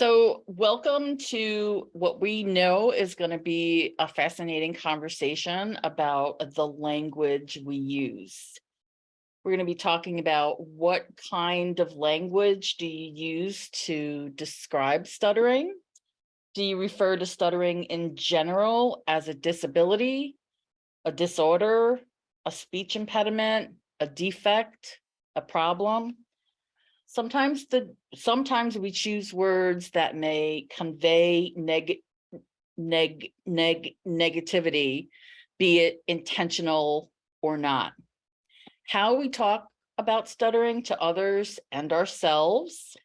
So welcome to what we know is going to be a fascinating conversation about the language we use. We're going to be talking about what kind of language do you use to describe stuttering? Do you refer to stuttering in general as a disability, a disorder, a speech impediment, a defect, a problem? Sometimes we choose words that may convey negativity, be it intentional or not. How we talk about stuttering to others and ourselves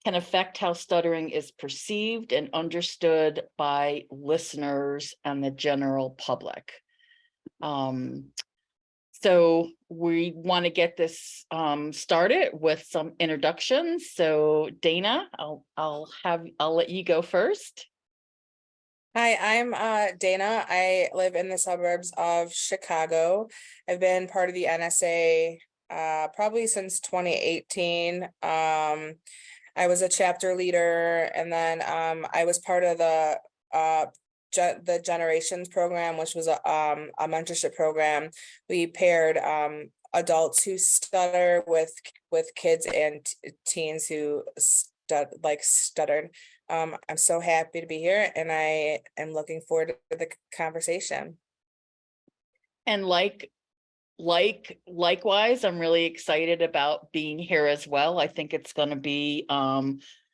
can affect how stuttering is perceived and understood by listeners and the general public. So we want to get this started with some introductions. So Dana, I'll let you go first. Hi, I'm Dana. I live in the suburbs of Chicago. I've been part of the NSA probably since 2018. I was a chapter leader, and then I was part of the Generations program, which was a mentorship program. We paired adults who stutter with kids and teens who stuttered. I'm so happy to be here, and I am looking forward to the conversation. And likewise, I'm really excited about being here as well. I think it's going to be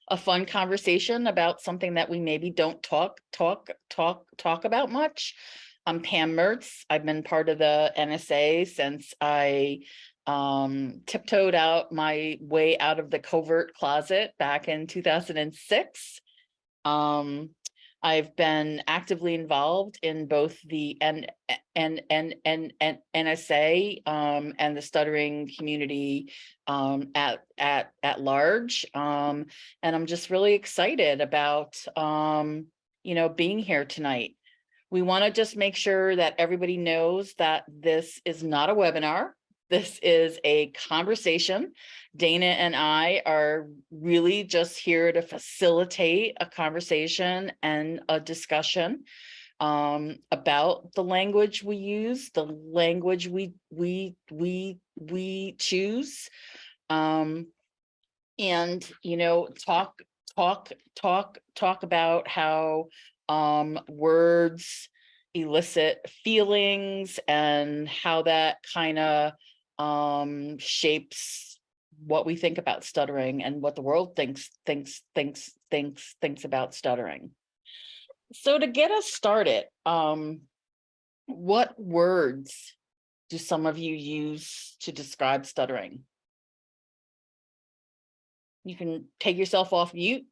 a fun conversation about something that we maybe don't talk about much. I'm Pam Mertz. I've been part of the NSA since I tiptoed out my way out of the covert closet back in 2006. I've been actively involved in both the NSA and the stuttering community at large, and I'm just really excited about being here tonight. We want to just make sure that everybody knows that this is not a webinar. This is a conversation. Dana and I are really just here to facilitate a conversation and a discussion about the language we use, the language we choose, and talk about how words elicit feelings and how that kind of shapes what we think about stuttering and what the world thinks about stuttering. So to get us started, what words do some of you use to describe stuttering? You can take yourself off mute,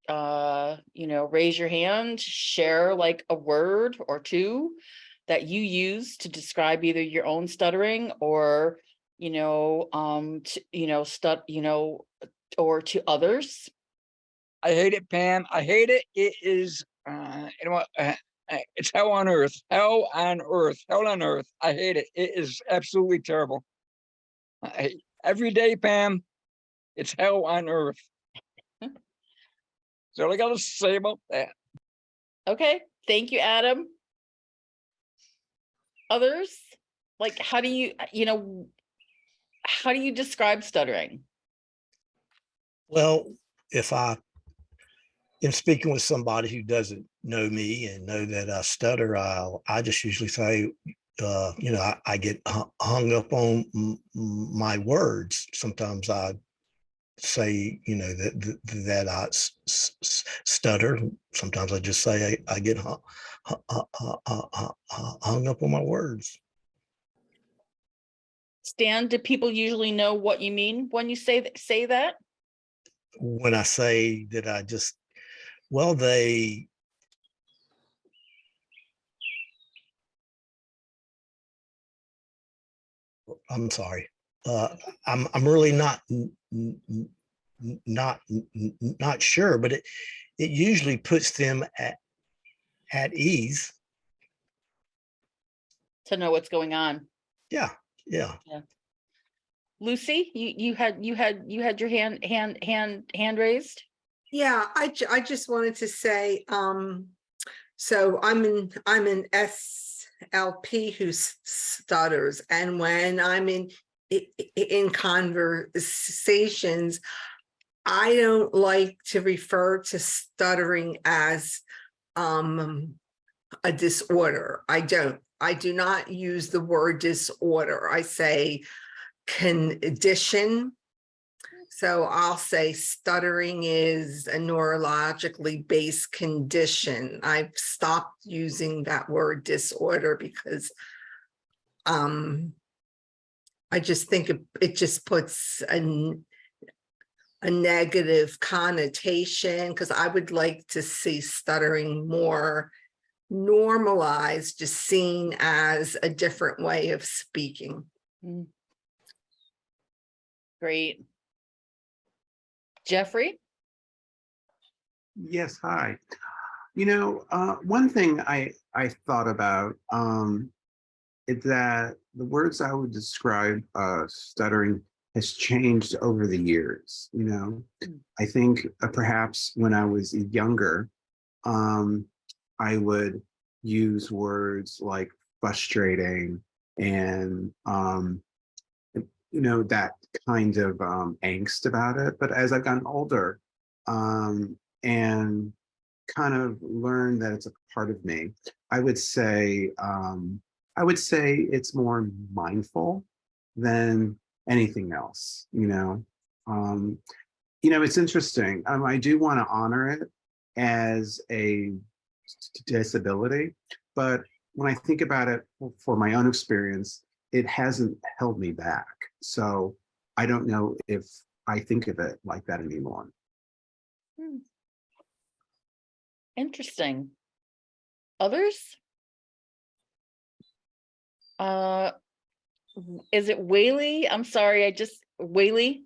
raise your hand, share like a word or two that you use to describe either your own stuttering or or to others. I hate it, Pam. I hate it. It is it's hell on earth. Hell on earth. Hell on earth. I hate it. It is absolutely terrible. Every day, Pam, it's hell on earth. So all I gotta say about that. Okay, thank you, Adam. Others, like, how do you describe stuttering? Well, if I am speaking with somebody who doesn't know me and know that I stutter, I just usually say, I get hung up on my words. Sometimes I say, that I stutter. Sometimes I just say I get hung up on my words. Stan, do people usually know what you mean when you say that? When I say that I'm sorry. I'm really not sure, but it usually puts them at ease to know what's going on. Yeah. Lucy, you had your hand raised. Yeah, I just wanted to say, so I'm an SLP who stutters, and when I'm in conversations, I don't like to refer to stuttering as a disorder. I do not use the word disorder. I say condition. So I'll say stuttering is a neurologically based condition. I've stopped using that word disorder because I just think it just puts a negative connotation, because I would like to see stuttering more normalized, just seen as a different way of speaking. Great. Jeffrey? Yes, hi. One thing I thought about is that the words I would describe stuttering has changed over the years. I think perhaps when I was younger, I would use words like frustrating and that kind of angst about it. But as I've gotten older and kind of learned that it's a part of me, I would say it's more mindful than anything else. It's interesting. I do want to honor it as a disability, but when I think about it for my own experience, it hasn't held me back. So I don't know if I think of it like that anymore. Interesting. Others? Is it Whaley? I'm sorry, Whaley?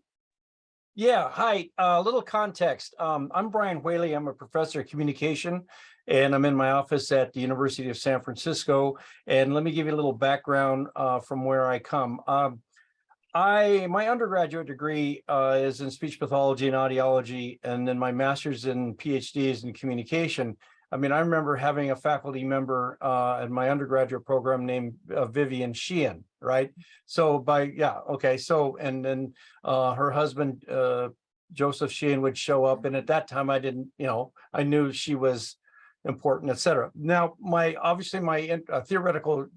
Yeah, hi. A little context. I'm Brian Whaley. I'm a professor of communication, and I'm in my office at the University of San Francisco. And let me give you a little background from where I come. My undergraduate degree is in speech pathology and audiology, and then my master's and PhD is in communication. I remember having a faculty member in my undergraduate program named Vivian Sheehan, right? So and then her husband, Joseph Sheehan, would show up. And at that time, I didn't, I knew she was important, et cetera. Now, my theoretical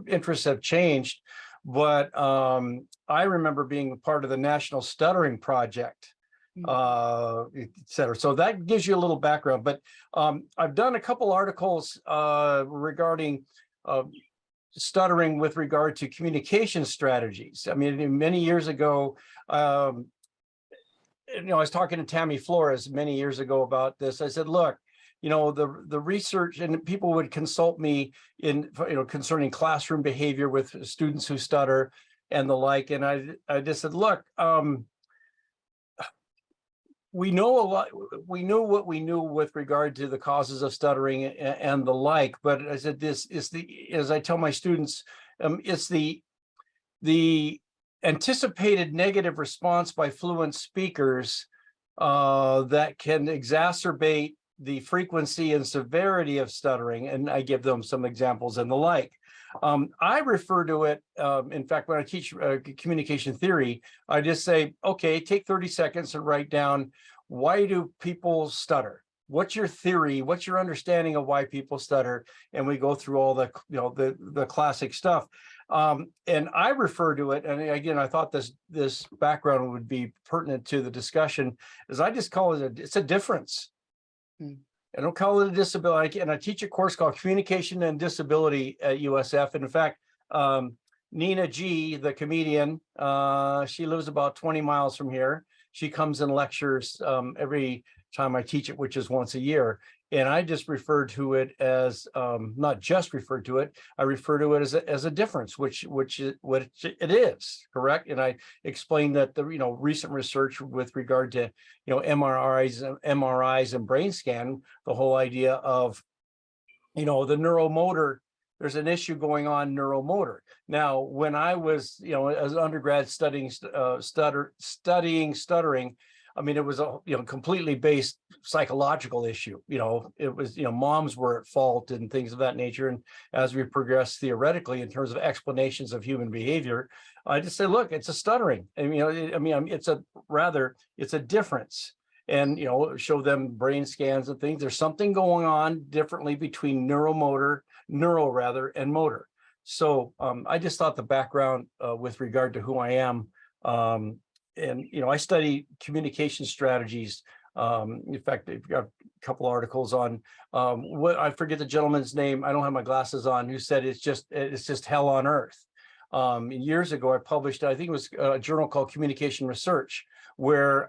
interests have changed, but I remember being part of the National Stuttering Project, et cetera. So that gives you a little background, but I've done a couple articles regarding stuttering with regard to communication strategies. Many years ago, I was talking to Tammy Flores many years ago about this. I said, look, the research, and people would consult me in, concerning classroom behavior with students who stutter and the like. And I just said, look, we know a lot. We knew what we knew with regard to the causes of stuttering and the like. But I said, this is as I tell my students, it's the anticipated negative response by fluent speakers that can exacerbate the frequency and severity of stuttering. And I give them some examples and the like. I refer to it, in fact, when I teach communication theory, I just say, okay, take 30 seconds and write down, why do people stutter? What's your theory? What's your understanding of why people stutter? And we go through all the, the classic stuff. And I refer to it, and again, I thought this background would be pertinent to the discussion, is I just call it it's a difference. I don't call it a disability. And I teach a course called Communication and Disability at USF. And in fact, Nina G, the comedian, she lives about 20 miles from here. She comes and lectures every time I teach it, which is once a year. And I just refer to it as, not just refer to it, I refer to it as a difference, which it is, correct? And I explained that the recent research with regard to MRIs and brain scan, the whole idea of the neuromotor there's an issue going on neuromotor. Now, when I was, as an undergrad studying stuttering, I mean, it was a completely based psychological issue. It was, moms were at fault and things of that nature. And as we progress theoretically in terms of explanations of human behavior, I just say, look, it's a stuttering. And, it's a difference. And, show them brain scans and things. There's something going on differently between neural and motor. So I just thought the background with regard to who I am, and I study communication strategies. In fact, I've got a couple articles on what I forget the gentleman's name. I don't have my glasses on. Who said it's just hell on earth. Years ago, I published, I think it was a journal called Communication Research, where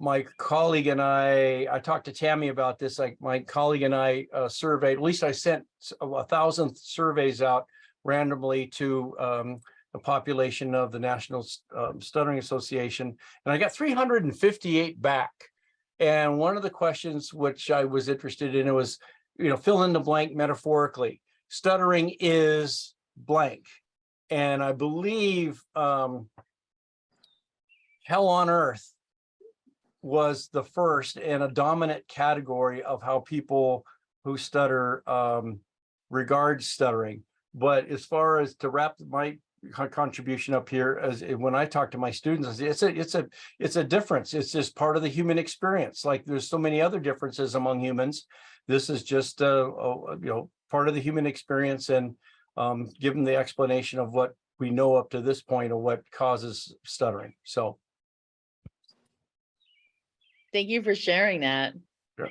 my colleague and I talked to Tammy about this. Like my colleague and I surveyed, at least I sent 1,000 surveys out randomly to the population of the National Stuttering Association, and I got 358 back. And one of the questions which I was interested in, it was, fill in the blank metaphorically. Stuttering is blank. And I believe hell on earth was the first and a dominant category of how people who stutter regard stuttering. But as far as to wrap my contribution up here, as when I talk to my students, it's a difference. It's just part of the human experience. Like there's so many other differences among humans. This is just part of the human experience, and give them the explanation of what we know up to this point of what causes stuttering. So Thank you for sharing that. Sure.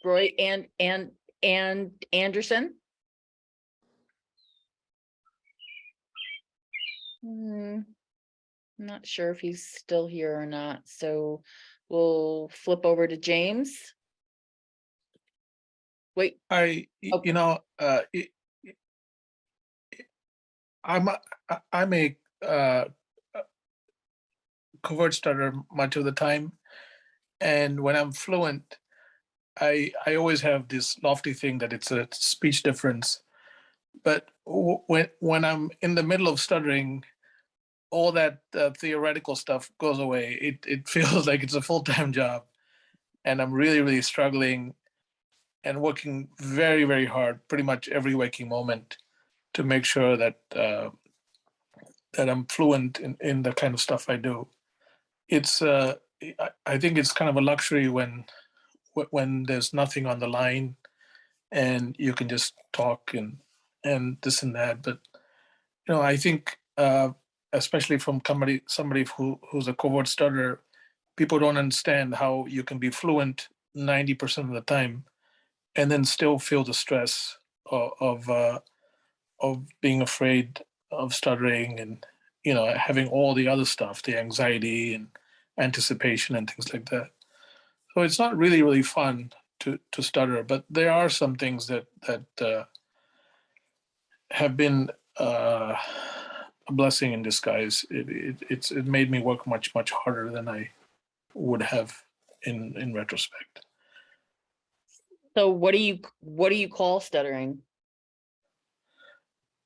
Roy and Anderson. Not sure if he's still here or not, so we'll flip over to James. Wait. I'm a covert stutter much of the time, and when I'm fluent, I always have this lofty thing that it's a speech difference. But when I'm in the middle of stuttering, all that theoretical stuff goes away. It feels like it's a full-time job, and I'm really, really struggling and working very, very hard, pretty much every waking moment, to make sure that that I'm fluent in the kind of stuff I do. It's I think it's kind of a luxury when there's nothing on the line and you can just talk and this and that. But I think especially from somebody who's a covert stutterer, people don't understand how you can be fluent 90% of the time and then still feel the stress of being afraid of stuttering, and having all the other stuff, the anxiety and anticipation and things like that. So it's not really, really fun to stutter, but there are some things that have been a blessing in disguise. It made me work much, much harder than I would have in retrospect. So what do you call stuttering?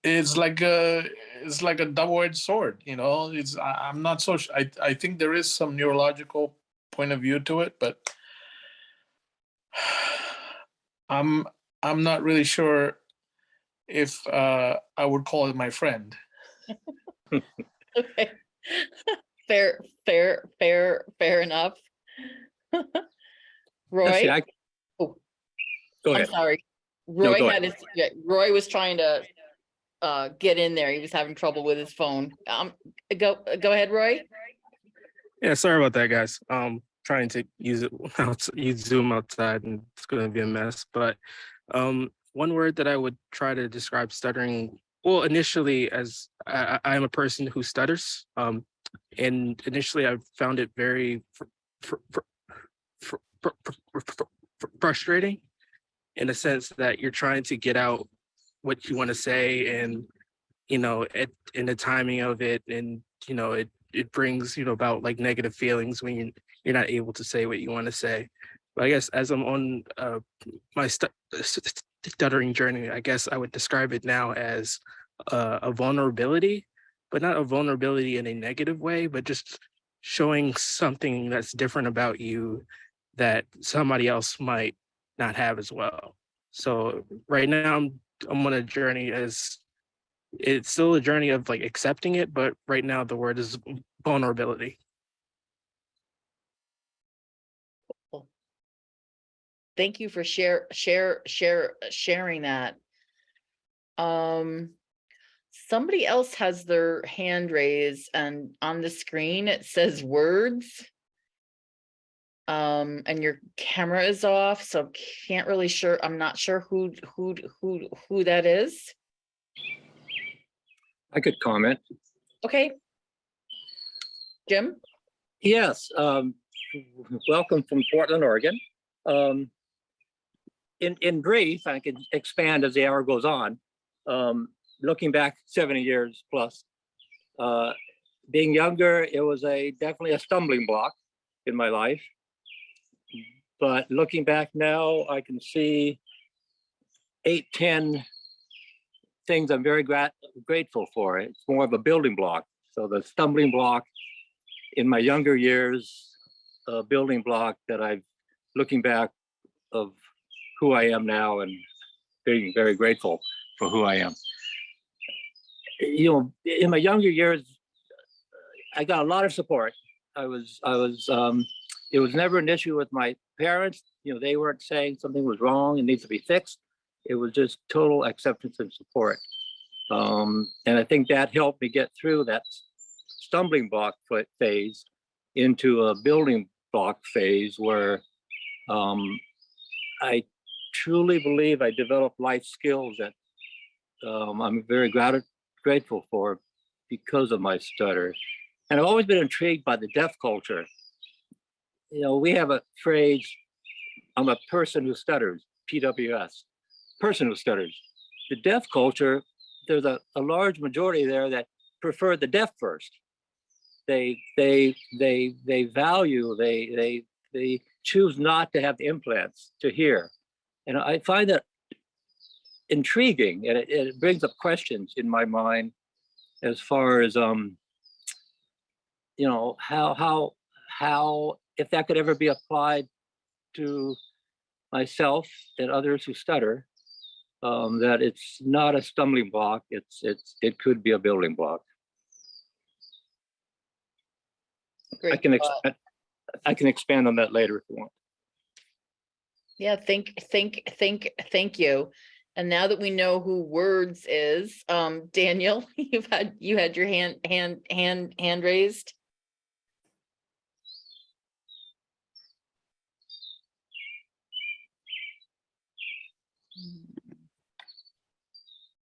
It's like a double-edged sword. I'm not so sure. I think there is some neurological point of view to it, but I'm not really sure if I would call it my friend. Okay. Fair enough. Roy. Actually, Oh, go I'm ahead. sorry. No, Roy go had Roy was trying to get in there. He was having trouble with his phone. Go ahead, Roy. Yeah, sorry about that, guys. Trying to use Zoom outside, and it's going to be a mess. But one word that I would try to describe stuttering, well, initially, as I am a person who stutters, and initially I found it very frustrating, in a sense that you're trying to get out what you want to say, and in the timing of it, and it brings about like negative feelings when you're not able to say what you want to say. But I guess as I'm on my stuttering journey, I guess I would describe it now as a vulnerability, but not a vulnerability in a negative way, but just showing something that's different about you that somebody else might not have as well. So right now I'm on a journey as it's still a journey of like accepting it, but right now the word is vulnerability. Thank you for sharing that. Somebody else has their hand raised, and on the screen it says words. And your camera is off, so can't really sure. I'm not sure who that is. I could comment. Okay. Jim? Yes, welcome from Portland, Oregon. In brief, I could expand as the hour goes on. Looking back 70 years plus, being younger, it was definitely a stumbling block in my life. But looking back now, I can see 8, 10 things I'm very grateful for. It's more of a building block. So the stumbling block in my younger years, a building block that I've looking back of who I am now and being very grateful for who I am. You know, in my younger years, I got a lot of support. It was never an issue with my parents. You know, they weren't saying something was wrong and needs to be fixed. It was just total acceptance and support. And I think that helped me get through that stumbling block phase into a building block phase where I truly believe I developed life skills that I'm very grateful for because of my stutter. And I've always been intrigued by the deaf culture. You know, we have a phrase, I'm a person who stutters, PWS, person who stutters. The deaf culture, there's a large majority there that prefer the deaf first. They value, they choose not to have the implants to hear. And I find that intriguing, and it brings up questions in my mind as far as you know, how if that could ever be applied to myself and others who stutter, that it's not a stumbling block, it could be a building block. Great. I can expand on that later if you want. Yeah, thank you. And now that we know who words is, Daniel, you had your hand raised.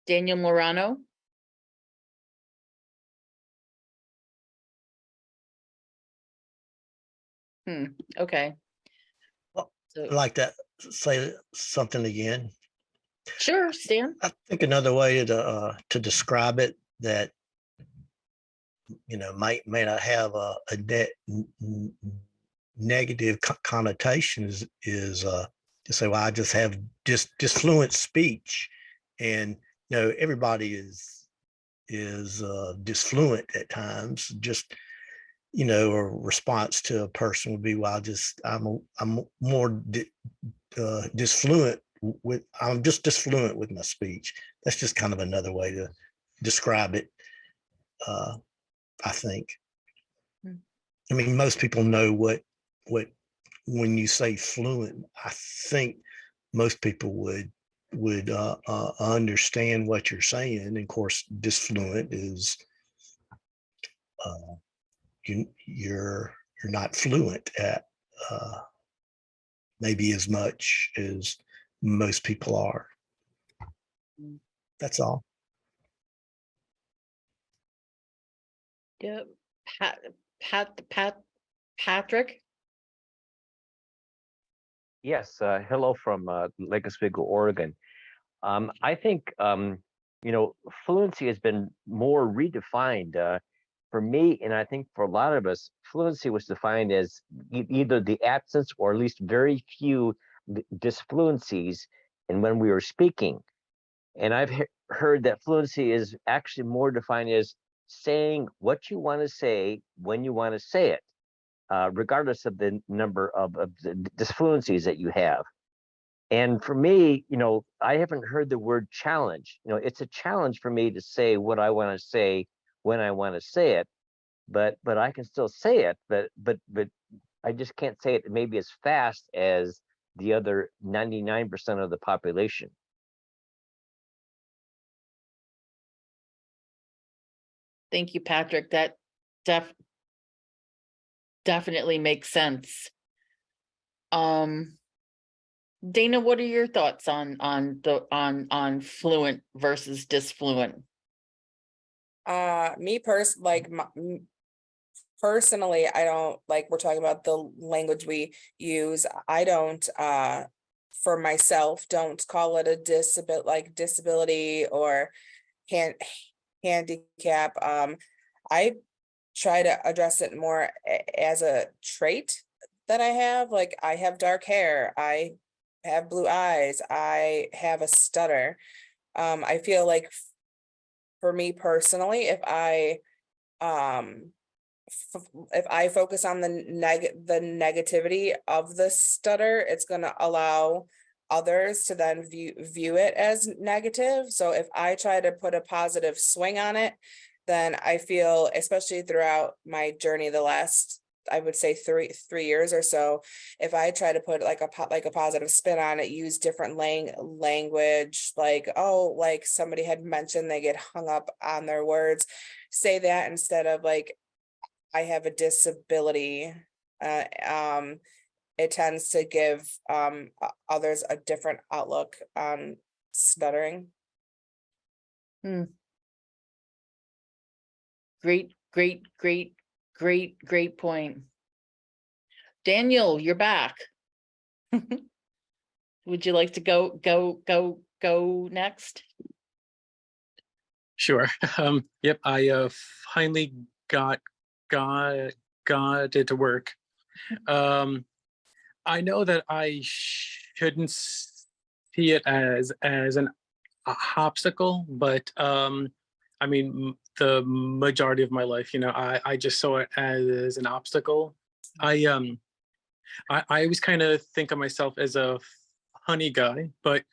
Daniel Morano. Okay. Well, So, I'd like to say something again. sure, Stan. I think another way to describe it that, you know, may not have a negative connotations is to say, well, I just have disfluent speech, and you know, everybody is disfluent at times. Just, you know, a response to a person would be, well, I'm more disfluent with, I'm just disfluent with my speech. That's just kind of another way to describe it. I think. I mean, most people know what when you say fluent, I think most people would understand what you're saying. And of course, disfluent is you're not fluent at maybe as much as most people are. That's all. Yeah, Patrick. Yes, hello from Lake Oswego, Oregon. I think, you know, fluency has been more redefined for me, and I think for a lot of us, fluency was defined as either the absence or at least very few disfluencies in when we were speaking. And I've heard that fluency is actually more defined as saying what you want to say when you want to say it, regardless of the number of the disfluencies that you have. And for me, I haven't heard the word challenge. It's a challenge for me to say what I want to say when I want to say it, but I can still say it, but I just can't say it maybe as fast as the other 99% of the population. Thank you, Patrick. That definitely makes sense. Dana, what are your thoughts on fluent versus disfluent? Personally, I don't, like, we're talking about the language we use. I don't, for myself, don't call it a disability or handicap. I try to address it more as a trait that I have. Like, I have dark hair, I have blue eyes, I have a stutter. I feel like for me personally, if I focus on the negativity of the stutter, it's going to allow others to then view it as negative. So if I try to put a positive swing on it, then I feel, especially throughout my journey the last, I would say 3 years or so, if I try to put like a positive spin on it, use different language, like, oh, like somebody had mentioned they get hung up on their words, say that instead of like, I have a disability. It tends to give others a different outlook on stuttering. Great point. Daniel, you're back. Would you like to go next? Sure. Yep. I finally got it to work. I know that I shouldn't see it as an obstacle, but I mean, the majority of my life, I just saw it as an obstacle. I always kind of think of myself as a funny guy, but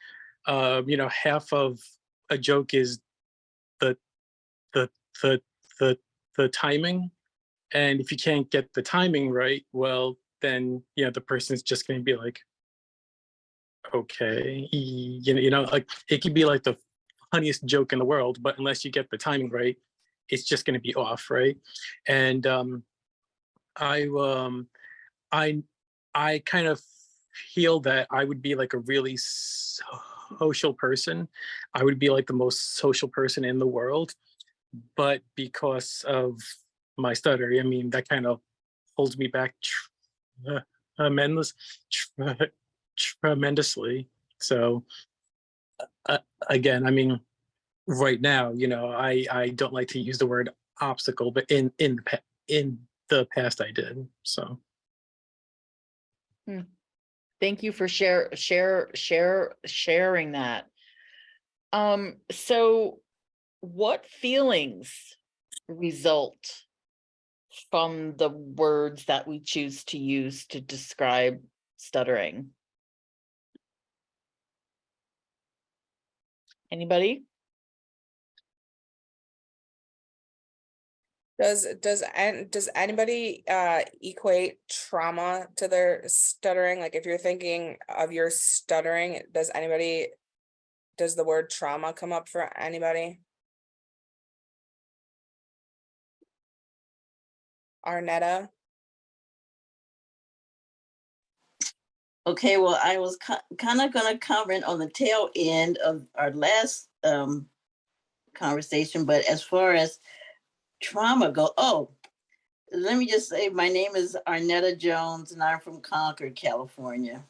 half of a joke is the timing, and if you can't get the timing right, well, then the person's just going to be like, okay, like it could be like the funniest joke in the world, but unless you get the timing right, it's just going to be off, right? And I kind of feel that I would be like a really social person. I would be like the most social person in the world, but because of my stutter, I mean, that kind of holds me back tremendously. So again, I mean, right now, I don't like to use the word obstacle, but in the past I did. So thank you for sharing that. So what feelings result from the words that we choose to use to describe stuttering? Anybody? Does anybody equate trauma to their stuttering? Like, if you're thinking of your stuttering, does the word trauma come up for anybody? Arnetta? Okay, well, I was kind of going to comment on the tail end of our last conversation, but as far as trauma let me just say my name is Arnetta Jones and I'm from Concord, California.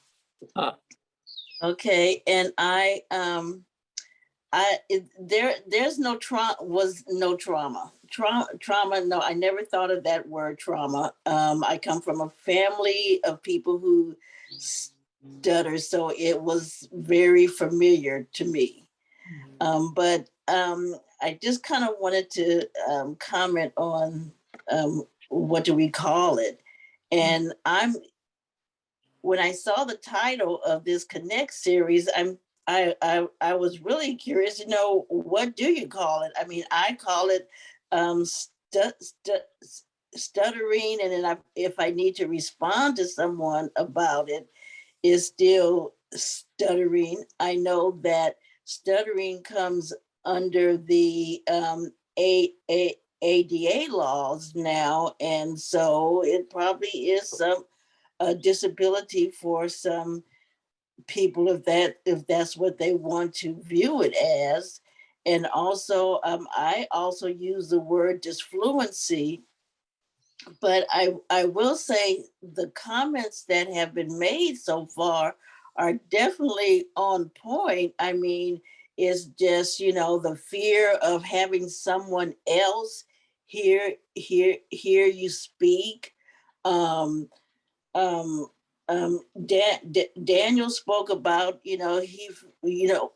Okay, and I there's no trauma, no, I never thought of that word trauma. I come from a family of people who stutter, so it was very familiar to me. But I just kind of wanted to comment on what do we call it? And when I saw the title of this Connect series, I was really curious to know, what do you call it? I mean, I call it stuttering, and then if I need to respond to someone about it, is still stuttering. I know that stuttering comes under the ADA laws now, and so it probably is some disability for some people, if that's what they want to view it as. And also, I also use the word disfluency, but I will say the comments that have been made so far are definitely on point. I mean, it's just, the fear of having someone else hear you speak. Daniel spoke about, the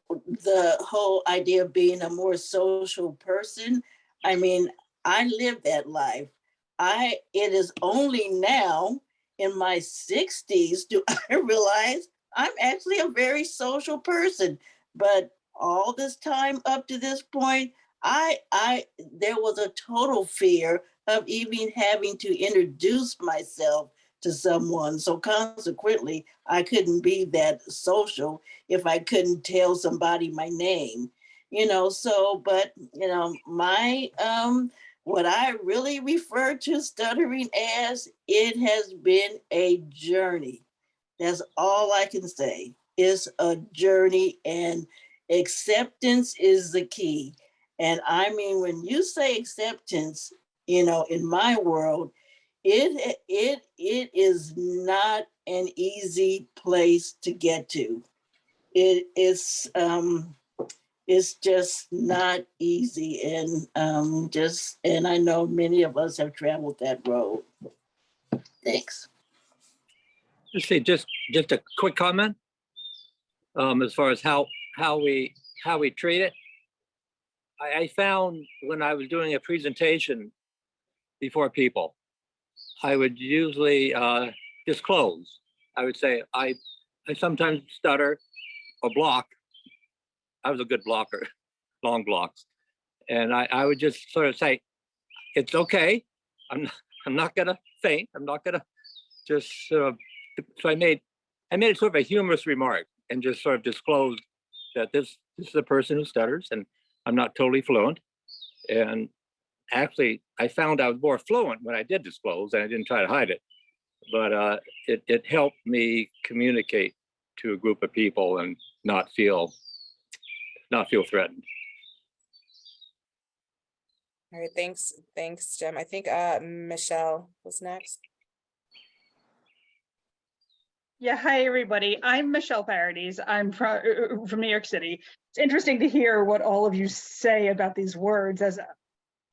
whole idea of being a more social person. I mean, I lived that life. It is only now in my 60s do I realize I'm actually a very social person. But all this time up to this point, there was a total fear of even having to introduce myself to someone. So consequently, I couldn't be that social if I couldn't tell somebody my name, but my what I really refer to stuttering as, it has been a journey. That's all I can say. It's a journey, and acceptance is the key. And I mean, when you say acceptance, in my world, it is not an easy place to get to. It's just not easy, and and I know many of us have traveled that road. Thanks. Just a quick comment. As far as how we treat it, I found when I was doing a presentation before people, I would usually disclose. I would say I sometimes stutter or block. I was a good blocker, long blocks, and I would just sort of say, "It's okay. I'm not gonna faint. I'm not gonna just." So I made it sort of a humorous remark, and just sort of disclosed that this is a person who stutters, and I'm not totally fluent. And actually, I found I was more fluent when I did disclose, and I didn't try to hide it. But it helped me communicate to a group of people and not feel threatened. All right, thanks, Jim. I think Michelle was next. Yeah, hi everybody. I'm Michelle Paradis. I'm from New York City. It's interesting to hear what all of you say about these words, as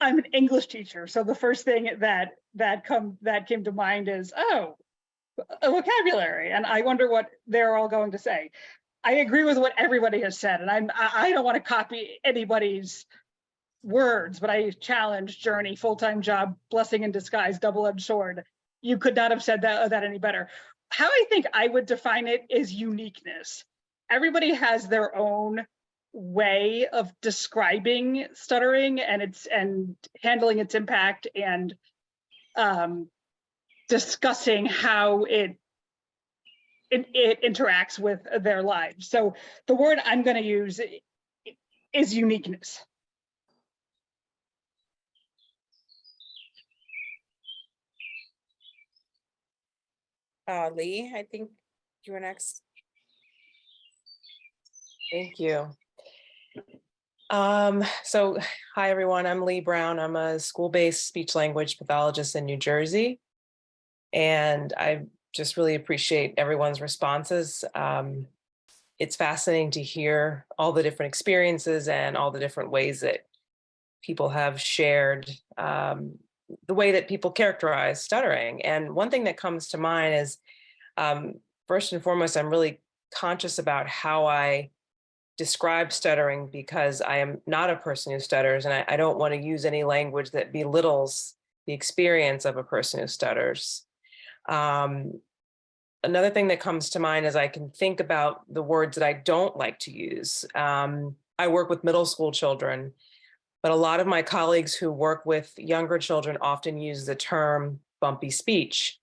I'm an English teacher. So the first thing that came to mind is, oh, a vocabulary, and I wonder what they're all going to say. I agree with what everybody has said, and I don't want to copy anybody's words, but I challenge journey, full-time job, blessing in disguise, double-edged sword. You could not have said that any better. How I think I would define it is uniqueness. Everybody has their own way of describing stuttering and handling its impact, and discussing how it interacts with their lives. So the word I'm going to use is uniqueness. Lee, I think you were next. Thank you. So hi everyone, I'm Lee Brown. I'm a school-based speech language pathologist in New Jersey. And I just really appreciate everyone's responses. it's fascinating to hear all the different experiences and all the different ways that people have shared the way that people characterize stuttering. And one thing that comes to mind is, first and foremost, I'm really conscious about how I describe stuttering, because I am not a person who stutters, and I don't want to use any language that belittles the experience of a person who stutters. Another thing that comes to mind is I can think about the words that I don't like to use. I work with middle school children, but a lot of my colleagues who work with younger children often use the term bumpy speech.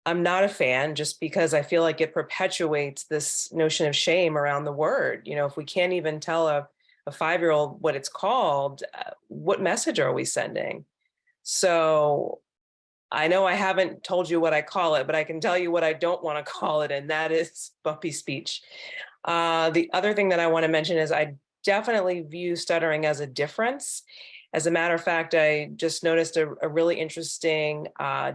I'm not a fan, just because I feel like it perpetuates this notion of shame around the word. You know, if we can't even tell a 5-year-old what it's called, what message are we sending? So I know I haven't told you what I call it, but I can tell you what I don't want to call it, and that is bumpy speech. The other thing that I want to mention is I definitely view stuttering as a difference. As a matter of fact, I just noticed a really interesting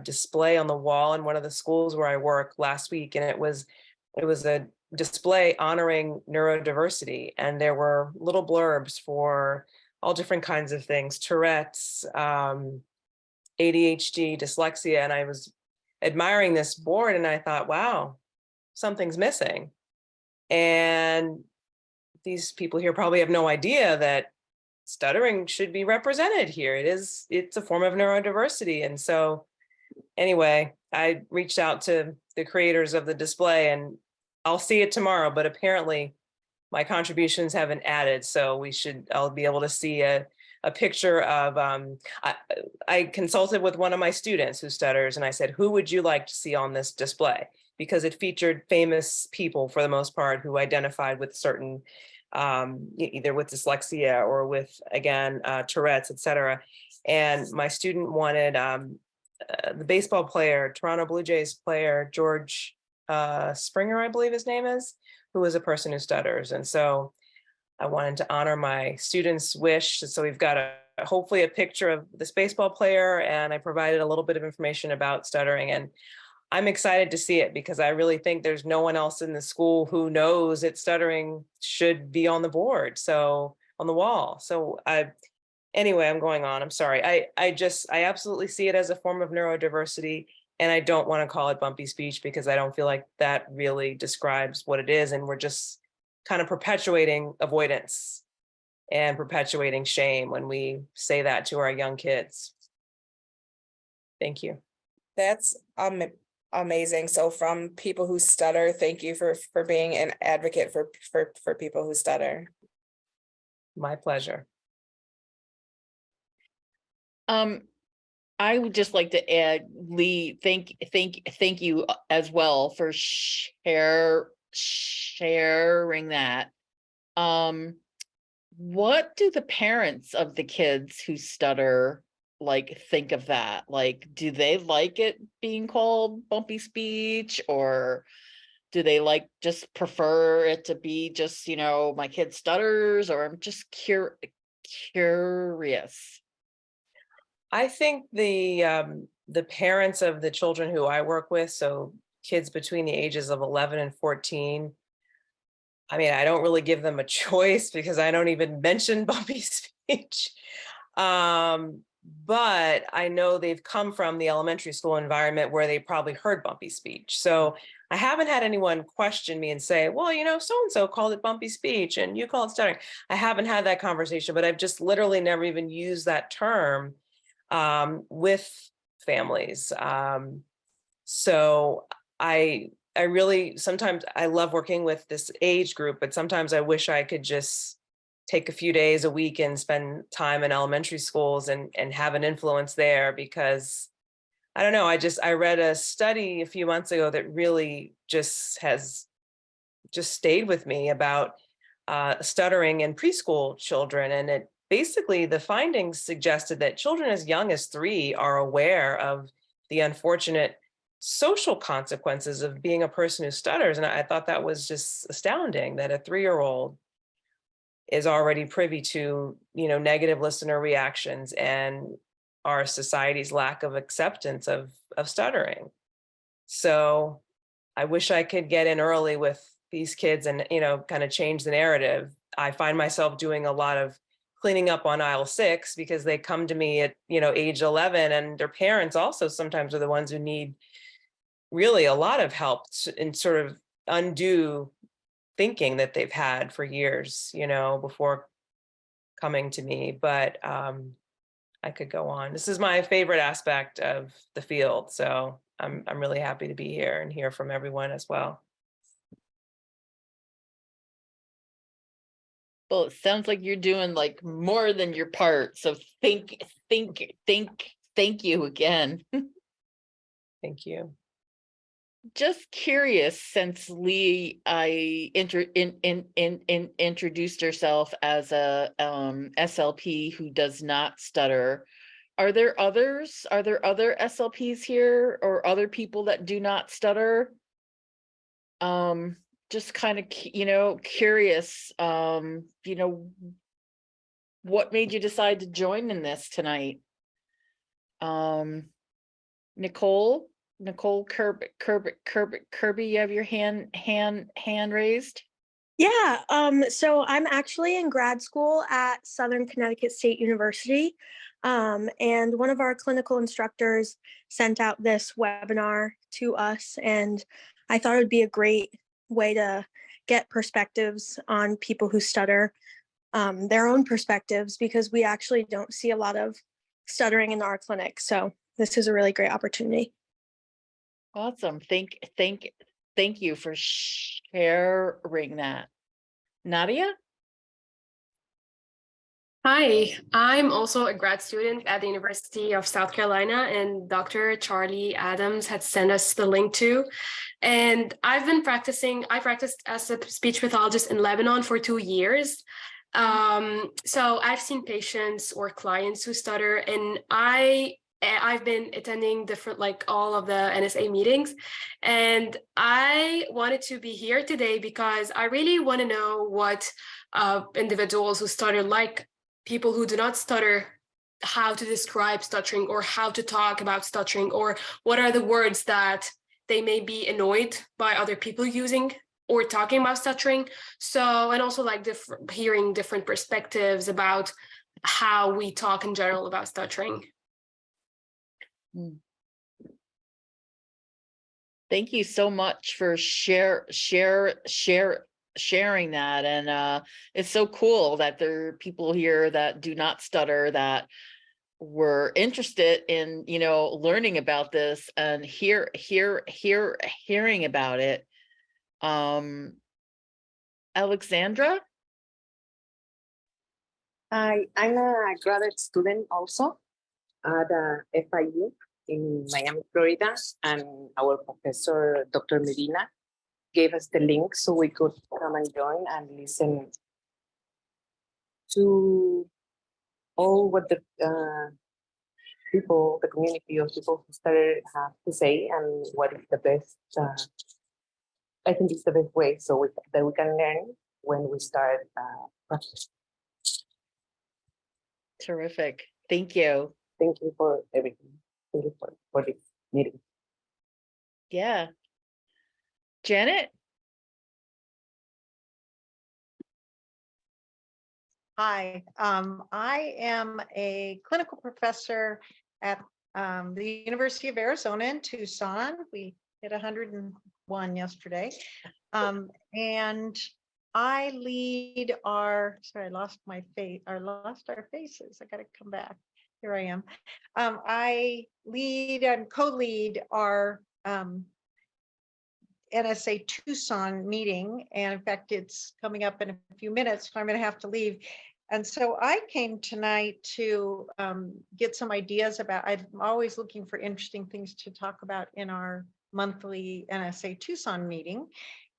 display on the wall in one of the schools where I work last week, and it was a display honoring neurodiversity, and there were little blurbs for all different kinds of things: Tourette's, ADHD, dyslexia, and I was admiring this board, and I thought, wow, something's missing. And these people here probably have no idea that stuttering should be represented here. It's a form of neurodiversity. And so anyway, I reached out to the creators of the display, and I'll see it tomorrow, but apparently my contributions haven't added. So I'll be able to see a picture of, I consulted with one of my students who stutters, and I said, who would you like to see on this display? Because it featured famous people for the most part who identified with certain, either with dyslexia or with, again, Tourette's, et cetera. And my student wanted the baseball player, Toronto Blue Jays player, George Springer, I believe his name is, who is a person who stutters. And so I wanted to honor my student's wish. So we've got hopefully a picture of this baseball player, and I provided a little bit of information about stuttering. And I'm excited to see it, because I really think there's no one else in the school who knows that stuttering should be on the board, so on the wall. So anyway, I'm going on. I'm sorry. I absolutely see it as a form of neurodiversity, and I don't want to call it bumpy speech, because I don't feel like that really describes what it is. And we're just kind of perpetuating avoidance and perpetuating shame when we say that to our young kids. Thank you. That's amazing. So from people who stutter, thank you for being an advocate for people who stutter. My pleasure. I would just like to add, Lee, thank you as well for sharing that. What do the parents of the kids who stutter think of that? Like, do they like it being called bumpy speech, or do they just prefer it to be just, my kid stutters? Or I'm just curious. I think the parents of the children who I work with, so kids between the ages of 11 and 14, I mean, I don't really give them a choice, because I don't even mention bumpy speech. But I know they've come from the elementary school environment where they probably heard bumpy speech. So I haven't had anyone question me and say, well, so-and-so called it bumpy speech and you call it stuttering. I haven't had that conversation, but I've just literally never even used that term with families. So I really, sometimes I love working with this age group, but sometimes I wish I could just take a few days a week and spend time in elementary schools and have an influence there, because I don't know, I read a study a few months ago that really has stayed with me about stuttering in preschool children. And it basically, the findings suggested that children as young as 3 are aware of the unfortunate social consequences of being a person who stutters. And I thought that was just astounding, that a 3-year-old is already privy to, negative listener reactions and our society's lack of acceptance of stuttering. So I wish I could get in early with these kids and, kind of change the narrative. I find myself doing a lot of cleaning up on aisle 6 because they come to me at, age 11, and their parents also sometimes are the ones who need really a lot of help in sort of undo thinking that they've had for years, before coming to me. But I could go on. This is my favorite aspect of the field. So I'm really happy to be here and hear from everyone as well. Well, it sounds like you're doing like more than your part. So thank you again. Thank you. Just curious, since Lee, introduced herself as a SLP who does not stutter. Are there others? Are there other SLPs here or other people that do not stutter? Just kind of, curious, what made you decide to join in this tonight? Nicole Kirby, you have your hand raised. Yeah, so I'm actually in grad school at Southern Connecticut State University. And one of our clinical instructors sent out this webinar to us, and I thought it would be a great way to get perspectives on people who stutter, their own perspectives, because we actually don't see a lot of stuttering in our clinic. So this is a really great opportunity. Awesome. Thank you for sharing that. Nadia? Hi, I'm also a grad student at the University of South Carolina, and Dr. Charlie Adams had sent us the link to. And I practiced as a speech pathologist in Lebanon for 2 years. So I've seen patients or clients who stutter, and I've been attending different, like all of the NSA meetings, and I wanted to be here today because I really want to know what individuals who stutter, like people who do not stutter, how to describe stuttering or how to talk about stuttering, or what are the words that they may be annoyed by other people using or talking about stuttering. So, and also like hearing different perspectives about how we talk in general about stuttering. Thank you so much for sharing that. And it's so cool that there are people here that do not stutter that were interested in, learning about this and hearing about it. Alexandra? I'm a graduate student also at FIU in Miami, Florida, and our professor, Dr. Medina, gave us the link so we could come and join and listen to all what the people, the community of people who started have to say, and what is the best, I think it's the best way so that we can learn when we start practice. Terrific. Thank you. Thank you for everything. Thank you for this meeting. Yeah. Janet? Hi, I am a clinical professor at the University of Arizona in Tucson. We hit 101 yesterday. And I lead our, sorry, I lost my face, lost our faces. I got to come back. Here I am. I lead and co-lead our NSA Tucson meeting. And in fact, it's coming up in a few minutes, so I'm going to have to leave. And so I came tonight to get some ideas about, I'm always looking for interesting things to talk about in our monthly NSA Tucson meeting.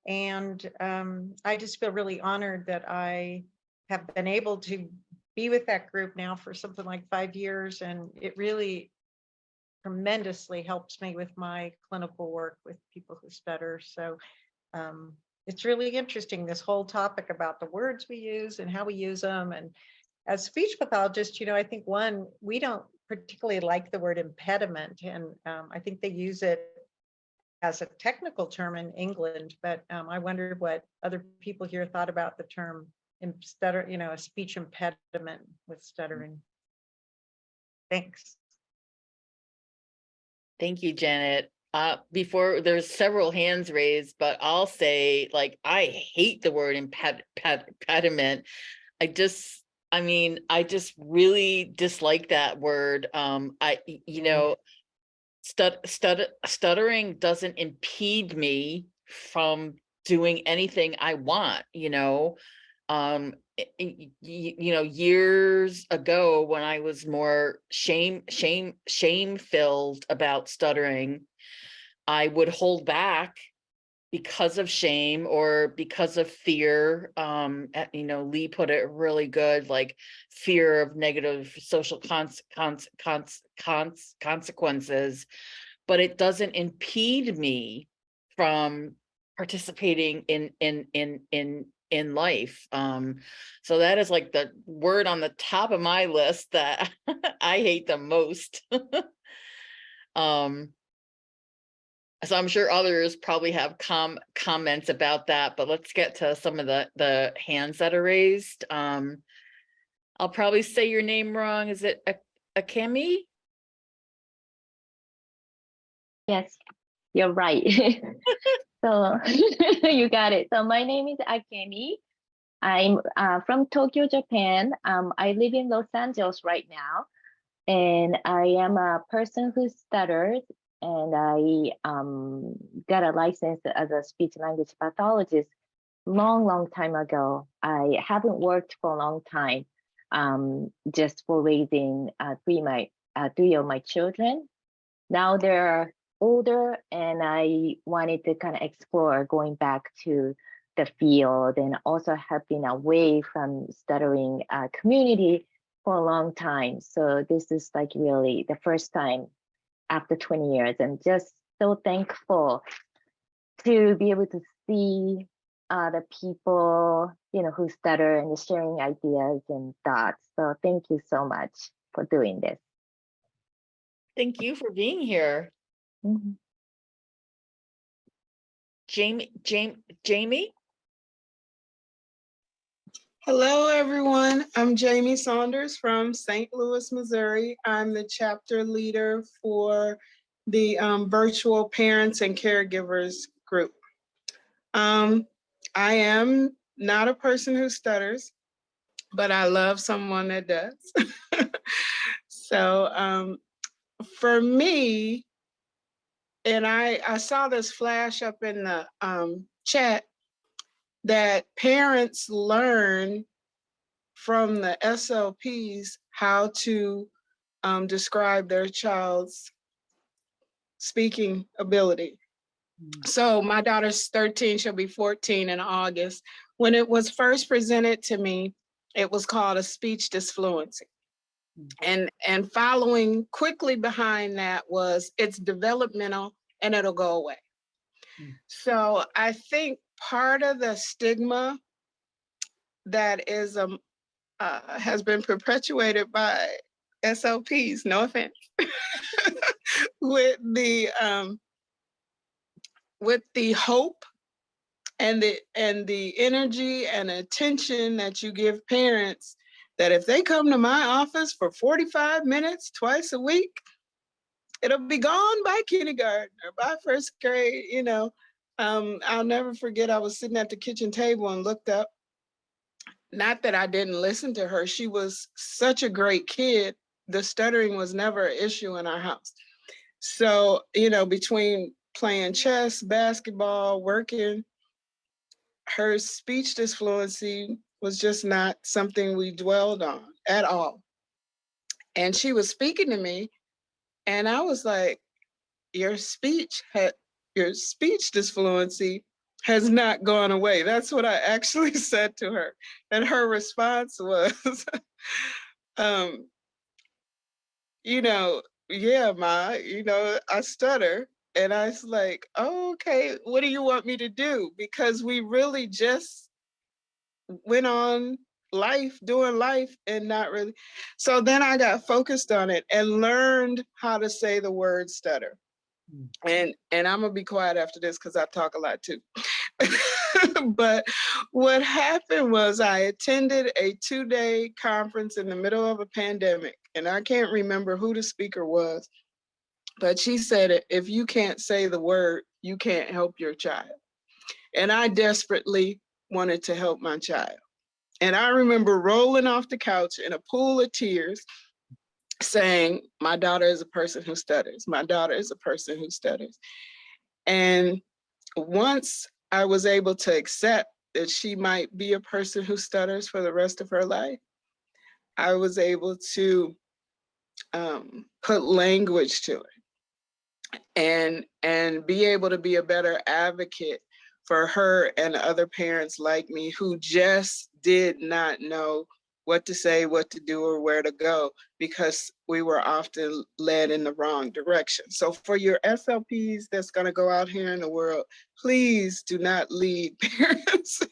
And I just feel really honored that I have been able to be with that group now for something like 5 years. And it really tremendously helps me with my clinical work with people who stutter. So it's really interesting, this whole topic about the words we use and how we use them. And as speech pathologists, I think we don't particularly like the word impediment. And I think they use it as a technical term in England, but I wondered what other people here thought about the term stutter, a speech impediment with stuttering. Thanks. Thank you, Janet. Before there's several hands raised, but I'll say, like, I hate the word impediment. I just really dislike that word. Stuttering doesn't impede me from doing anything I want, years ago when I was more shame-filled about stuttering, I would hold back because of shame or because of fear. Lee put it really good, like fear of negative social consequences, but it doesn't impede me from participating in life. So that is like the word on the top of my list that I hate the most. So I'm sure others probably have comments about that, but let's get to some of the hands that are raised. I'll probably say your name wrong. Is it Akemi? Yes, you're right. So you got it. So my name is Akemi. I'm from Tokyo, Japan. I live in Los Angeles right now, and I am a person who stutters, and I got a license as a speech language pathologist long time ago. I haven't worked for a long time, just for raising three of my children. Now they're older, and I wanted to kind of explore going back to the field, and also have been away from stuttering community for a long time. So this is like really the first time after 20 years. I'm just so thankful to be able to see the people, who stutter and sharing ideas and thoughts. So thank you so much for doing this. Thank you for being here. Mm-hmm. Jamie? Hello, everyone. I'm Jamie Saunders from St. Louis, Missouri. I'm the chapter leader for the virtual parents and caregivers group. I am not a person who stutters, but I love someone that does. So for me, and I saw this flash up in the chat, that parents learn from the SLPs how to describe their child's speaking ability. So my daughter's 13, she'll be 14 in August. When it was first presented to me, it was called a speech disfluency. And following quickly behind that was it's developmental and it'll go away. So I think part of the stigma that is has been perpetuated by SLPs, no offense, with the hope and the energy and attention that you give parents, that if they come to my office for 45 minutes twice a week, it'll be gone by kindergarten or by first grade. I'll never forget, I was sitting at the kitchen table and looked up. Not that I didn't listen to her. She was such a great kid. The stuttering was never an issue in our house. So, between playing chess, basketball, working, her speech disfluency was just not something we dwelled on at all. And she was speaking to me, and I was like, your speech disfluency has not gone away. That's what I actually said to her. And her response was, yeah, Ma, I stutter. And I was like, oh, okay, what do you want me to do? Because we really just went on doing life and not really. So then I got focused on it and learned how to say the word stutter. And I'm gonna be quiet after this because I talk a lot too. But what happened was I attended a 2-day conference in the middle of a pandemic, and I can't remember who the speaker was, but she said, if you can't say the word, you can't help your child. And I desperately wanted to help my child. And I remember rolling off the couch in a pool of tears saying, my daughter is a person who stutters. My daughter is a person who stutters. And once I was able to accept that she might be a person who stutters for the rest of her life, I was able to put language to it and be able to be a better advocate for her and other parents like me who just did not know what to say, what to do, or where to go, because we were often led in the wrong direction. So for your SLPs that's gonna go out here in the world, please do not lead parents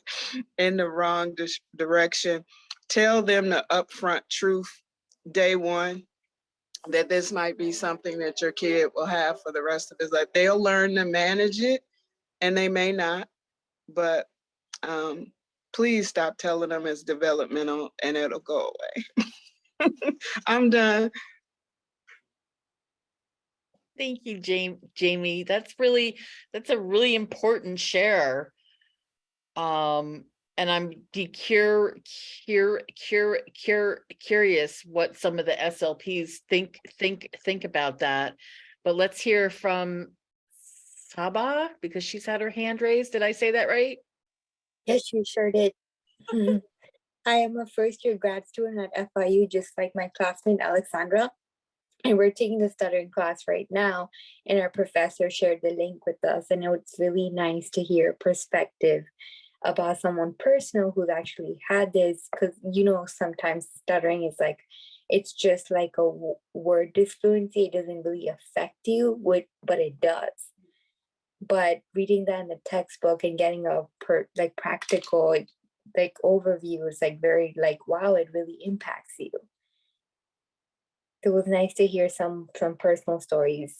in the wrong direction. Tell them the upfront truth day one, that this might be something that your kid will have for the rest of his life. They'll learn to manage it, and they may not, but please stop telling them it's developmental and it'll go away. I'm done. Thank you, Jamie. That's a really important share. And I'm curious what some of the SLPs think about that. But let's hear from Saba, because she's had her hand raised. Did I say that right? Yes, you sure did. I am a first-year grad student at FIU, just like my classmate Alexandra. And we're taking the stuttering class right now. And our professor shared the link with us. And it's really nice to hear perspective about someone personal who's actually had this. Because, you know, sometimes stuttering is like, it's just like a word disfluency. It doesn't really affect you, but it does. But reading that in the textbook and getting a practical overview is like very like, wow, it really impacts you. It was nice to hear some personal stories.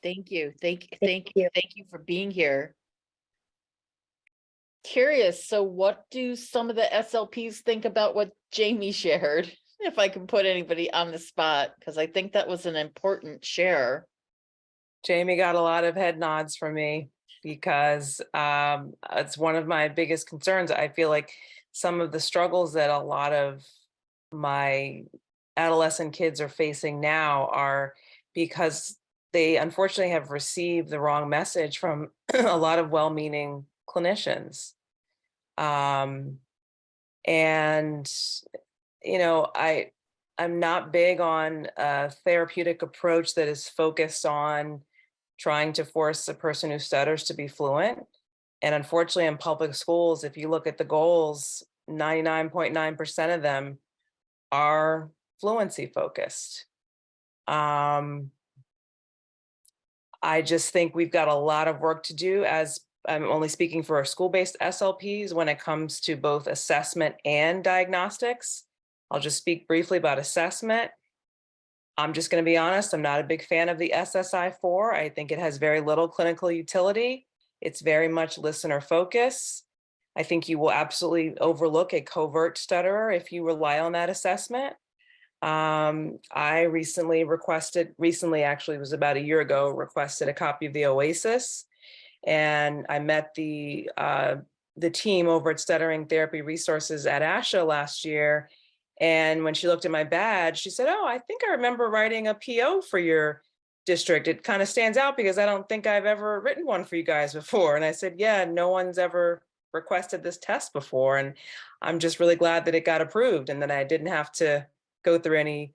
Thank you. Thank you for being here. Curious, so what do some of the SLPs think about what Jamie shared? If I can put anybody on the spot, because I think that was an important share. Jamie got a lot of head nods from me because it's one of my biggest concerns. I feel like some of the struggles that a lot of my adolescent kids are facing now are because they unfortunately have received the wrong message from a lot of well-meaning clinicians. And, you know, I'm not big on a therapeutic approach that is focused on trying to force a person who stutters to be fluent. And unfortunately, in public schools, if you look at the goals, 99.9% of them are fluency focused. I just think we've got a lot of work to do, as I'm only speaking for our school-based SLPs, when it comes to both assessment and diagnostics. I'll just speak briefly about assessment. I'm just going to be honest, I'm not a big fan of the SSI-4. I think it has very little clinical utility. It's very much listener focus. I think you will absolutely overlook a covert stutterer if you rely on that assessment. I recently actually it was about a year ago, requested a copy of the OASIS, and I met the team over at Stuttering Therapy Resources at ASHA last year. And when she looked at my badge, she said, "Oh, I think I remember writing a PO for your district. It kind of stands out because I don't think I've ever written one for you guys before." And I said, "Yeah, no one's ever requested this test before. And I'm just really glad that it got approved and that I didn't have to go through any,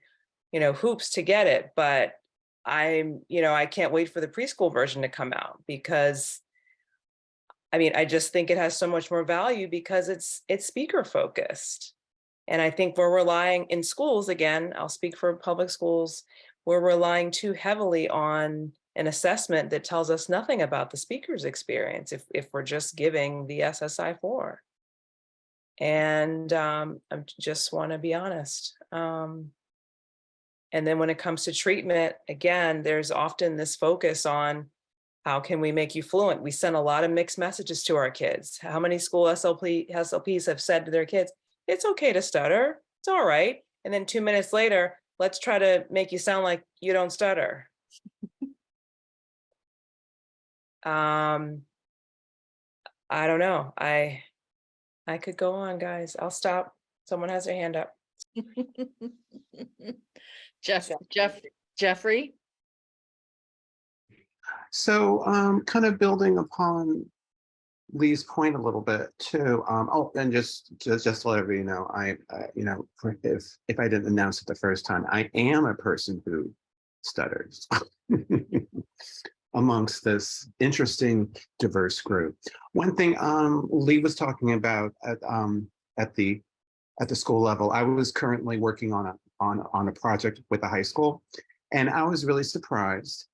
hoops to get it." But I can't wait for the preschool version to come out because I just think it has so much more value because it's speaker focused. And I think we're relying in schools, again, I'll speak for public schools, we're relying too heavily on an assessment that tells us nothing about the speaker's experience if we're just giving the SSI-4. And I just want to be honest. And then when it comes to treatment, again, there's often this focus on how can we make you fluent? We send a lot of mixed messages to our kids. How many school SLPs have said to their kids, it's okay to stutter, it's all right. And then 2 minutes later, let's try to make you sound like you don't stutter. I don't know. I could go on, guys. I'll stop. Someone has their hand up. Jeffrey. So kind of building upon Lee's point a little bit too. Oh, and just to let everybody know, if I didn't announce it the first time, I am a person who stutters amongst this interesting, diverse group. One thing Lee was talking about at the school level, I was currently working on a project with a high school, and I was really surprised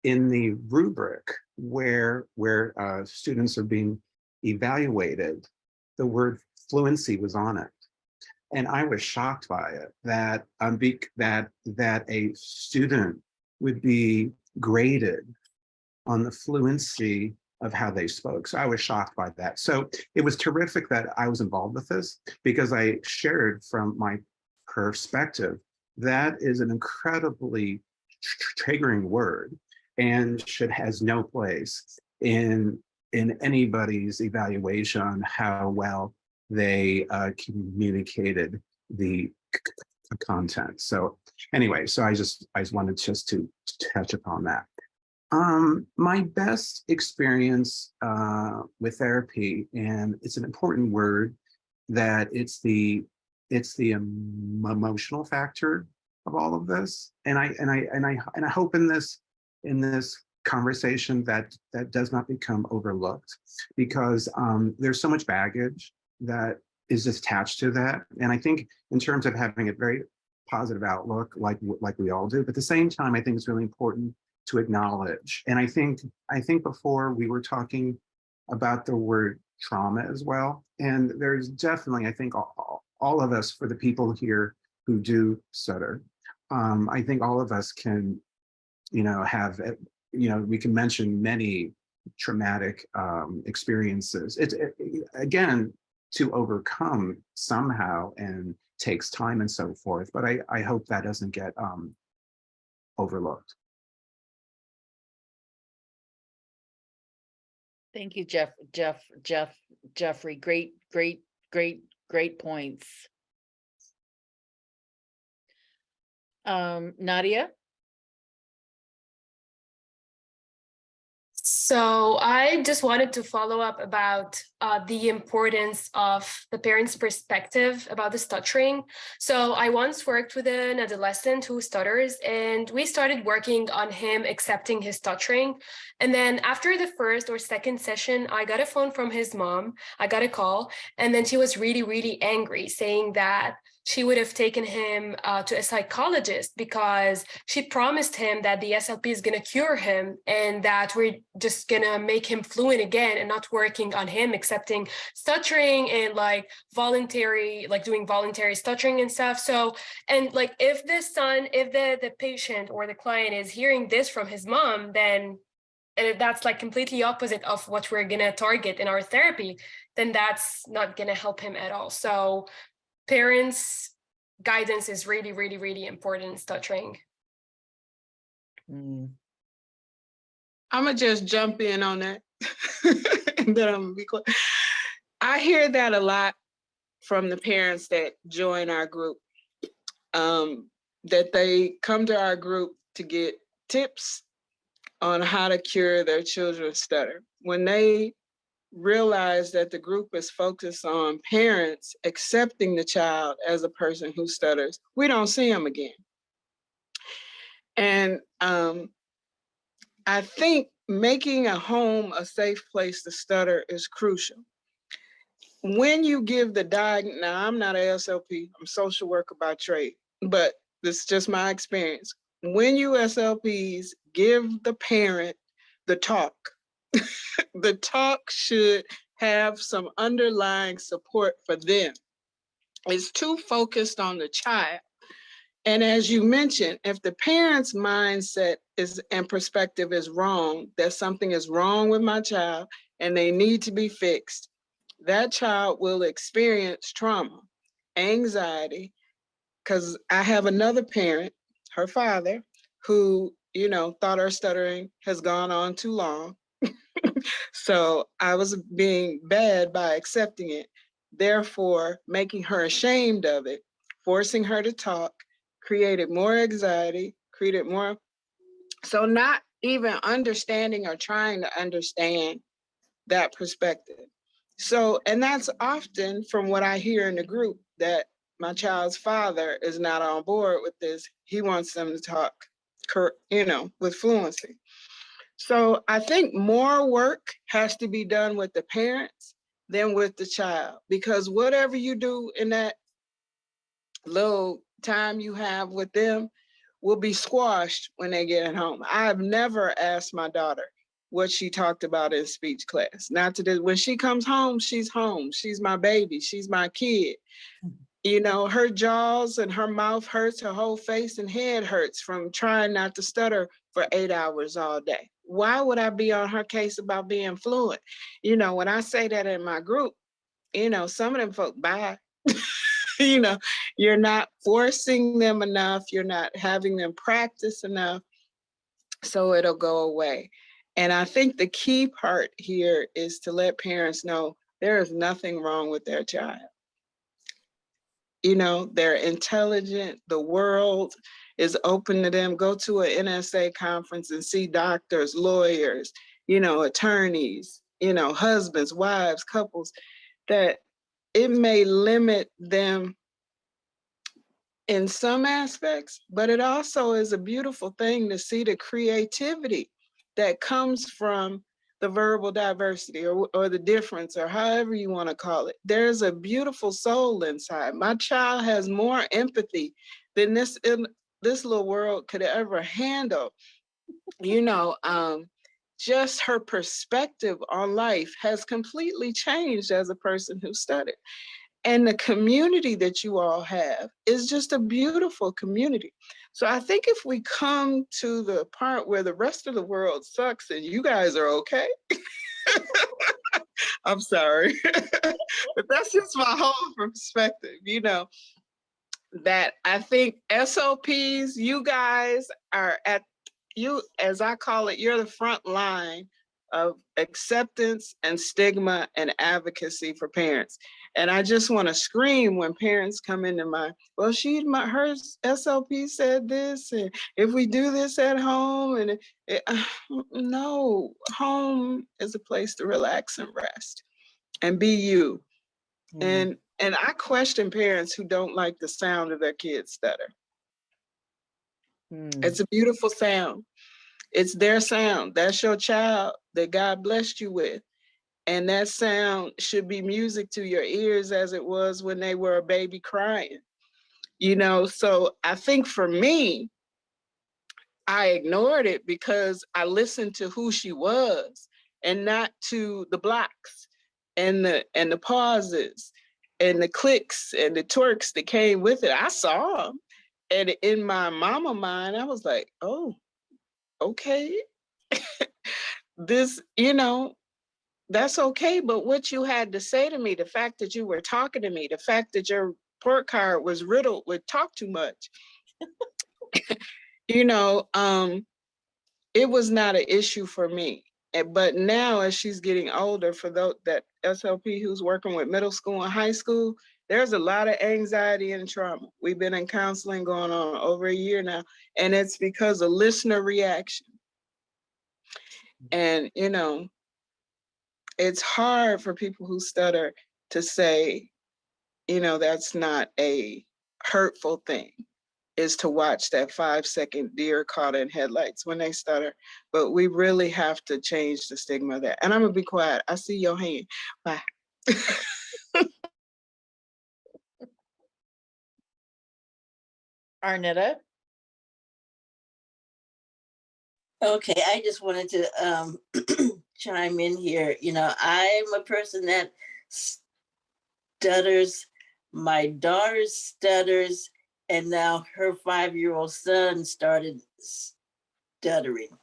in the rubric where students are being evaluated, the word fluency was on it. And I was shocked by it, that a student would be graded on the fluency of how they spoke. So I was shocked by that. So it was terrific that I was involved with this, because I shared from my perspective, that is an incredibly triggering word and has no place in anybody's evaluation on how well they communicated the content. So anyway, so I just wanted just to touch upon that. My best experience with therapy, and it's an important word, that it's the emotional factor of all of this, and I hope in this conversation that does not become overlooked, because there's so much baggage that is attached to that. And I think in terms of having a very positive outlook, like we all do, but at the same time, I think it's really important to acknowledge. And I think before we were talking about the word trauma as well. And there's definitely, I think all of us, for the people here who do stutter, I think all of us can, have, we can mention many traumatic experiences. It's again, to overcome somehow, and takes time and so forth. But I hope that doesn't get overlooked. Thank you, Jeffrey. Great points. Nadia? So I just wanted to follow up about the importance of the parent's perspective about the stuttering. So I once worked with an adolescent who stutters, and we started working on him accepting his stuttering. And then after the first or second session, I got a phone from his mom. I got a call, and then she was really, really angry, saying that she would have taken him to a psychologist because she promised him that the SLP is going to cure him, and that we're just going to make him fluent again, and not working on him accepting stuttering and doing voluntary stuttering and stuff. So, and if the patient or the client is hearing this from his mom, then that's completely opposite of what we're going to target in our therapy, then that's not going to help him at all. So parents' guidance is really, really, really important in stuttering. I'm gonna just jump in on that. And then I'm gonna be quick. I hear that a lot from the parents that join our group, that they come to our group to get tips on how to cure their children's stutter. When they realize that the group is focused on parents accepting the child as a person who stutters, we don't see them again. And I think making a home a safe place to stutter is crucial. When you give the diagnosis, now I'm not an SLP, I'm social worker by trade, but this is just my experience. When you SLPs give the parent the talk, the talk should have some underlying support for them. It's too focused on the child And as you mentioned, if the parent's mindset is and perspective is wrong, that something is wrong with my child and they need to be fixed, that child will experience trauma, anxiety, because I have another parent, her father, who, you know, thought her stuttering has gone on too long. So I was being bad by accepting it, therefore making her ashamed of it, forcing her to talk, created more anxiety, created more. So not even understanding or trying to understand that perspective. So, and that's often from what I hear in the group, that my child's father is not on board with this. He wants them to talk, you know, with fluency. So I think more work has to be done with the parents than with the child, because whatever you do in that little time you have with them will be squashed when they get home. I've never asked my daughter what she talked about in speech class. Not to this, when she comes home, she's home. She's my baby. She's my kid. You know, her jaws and her mouth hurts, her whole face and head hurts from trying not to stutter for 8 hours all day. Why would I be on her case about being fluent? You know, when I say that in my group, you know, some of them folk, bye. You know, you're not forcing them enough. You're not having them practice enough. So it'll go away. And I think the key part here is to let parents know there is nothing wrong with their child. You know, they're intelligent. The world is open to them. Go to an NSA conference and see doctors, lawyers, you know, attorneys, you know, husbands, wives, couples, that it may limit them in some aspects, but it also is a beautiful thing to see the creativity that comes from the verbal diversity or the difference, or however you want to call it. There's a beautiful soul inside. My child has more empathy than this little world could ever handle. You know, just her perspective on life has completely changed as a person who studied. And the community that you all have is just a beautiful community. So I think if we come to the part where the rest of the world sucks and you guys are okay, I'm sorry, but that's just my whole perspective, you know, that I think SLPs, you guys are at, you, as I call it, you're the front line of acceptance and stigma and advocacy for parents. And I just want to scream when parents come into my, well, her SLP said this, and if we do this at home, and no, home is a place to relax and rest and be you. And I question parents who don't like the sound of their kids stutter. It's a beautiful sound. It's their sound. That's your child that God blessed you with. And that sound should be music to your ears as it was when they were a baby crying. You know, so I think for me, I ignored it because I listened to who she was and not to the blocks and the pauses and the clicks and the twerks that came with it. I saw them. And in my mama mind, I was like, oh, okay. This, you know, that's okay, but what you had to say to me, the fact that you were talking to me, the fact that your report card was riddled with talk too much, you know, it was not an issue for me. But now as she's getting older, for that SLP who's working with middle school and high school, there's a lot of anxiety and trauma. We've been in counseling going on over a year now, and it's because of listener reaction. And, you know, it's hard for people who stutter to say, you know, that's not a hurtful thing, is to watch that 5-second deer caught in headlights when they stutter. But we really have to change the stigma of that. And I'm gonna be quiet. I see your hand. Bye. Arnetta? Okay, I just wanted to chime in here. You know, I'm a person that stutters. My daughter stutters, and now her 5-year-old son started stuttering.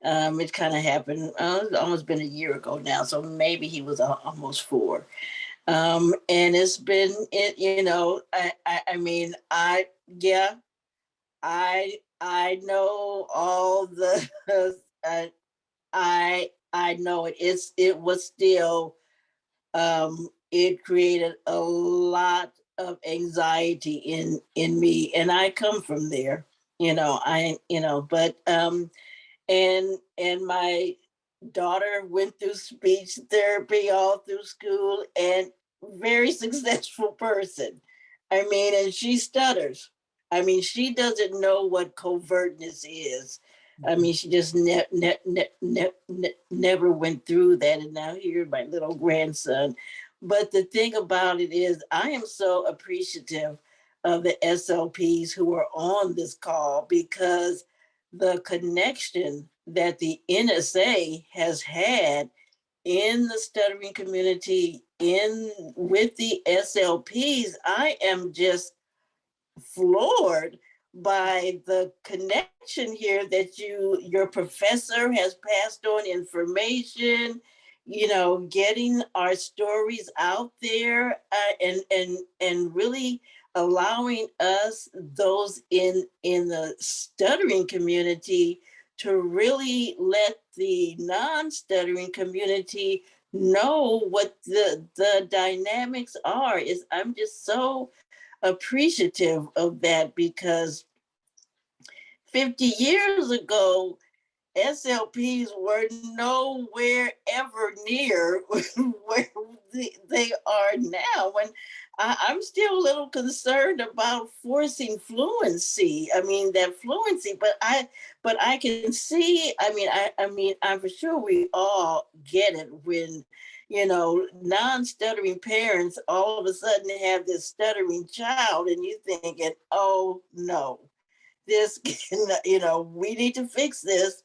It kind of happened, it's almost been a year ago now, so maybe he was almost 4. And it's been, I mean, yeah, I know all the, I know it. It was still, it created a lot of anxiety in me, and I come from there. But and my daughter went through speech therapy all through school, and very successful person. I mean, and she stutters. I mean, she doesn't know what covertness is. I mean, she just never went through that. And now here, my little grandson. But the thing about it is, I am so appreciative of the SLPs who are on this call, because the connection that the NSA has had in the stuttering community, with the SLPs, I am just floored by the connection here that your professor has passed on information, getting our stories out there, and really allowing us, those in the stuttering community, to really let the non-stuttering community know what the dynamics are. I'm just so appreciative of that, because 50 years ago, SLPs were nowhere ever near where they are now. And I'm still a little concerned about forcing fluency. I mean, that fluency, but I can see, I'm for sure we all get it when, non-stuttering parents all of a sudden have this stuttering child, and you thinking, oh no, this, we need to fix this.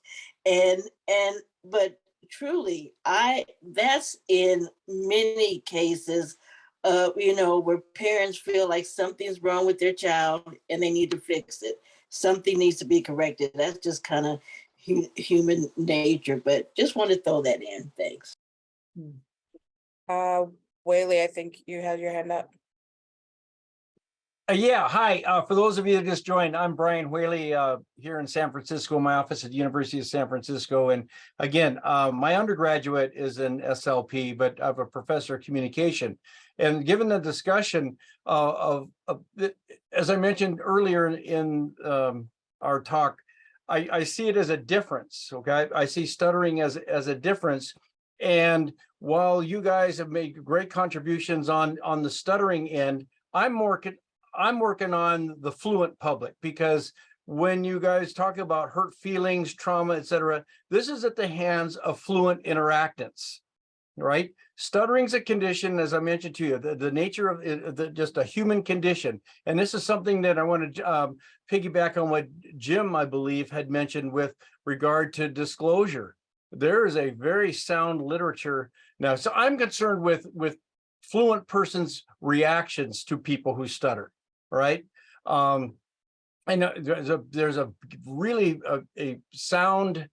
But truly, that's in many cases, where parents feel like something's wrong with their child and they need to fix it. Something needs to be corrected. That's just kind of human nature, but just want to throw that in. Thanks. Whaley, I think you had your hand up. Yeah, hi. For those of you that just joined, I'm Brian Whaley here in San Francisco, my office at the University of San Francisco. And again, my undergraduate is in SLP, but I'm a professor of communication. And given the discussion as I mentioned earlier in our talk, I see it as a difference, okay? I see stuttering as a difference. And while you guys have made great contributions on the stuttering end, I'm working on the fluent public, because when you guys talk about hurt feelings, trauma, etc., this is at the hands of fluent interactants, right? Stuttering's a condition, as I mentioned to you, the nature of it, just a human condition. And this is something that I want to piggyback on what Jim, I believe, had mentioned with regard to disclosure. There is a very sound literature now. So I'm concerned with fluent persons' reactions to people who stutter. Right. I know there's a really a sound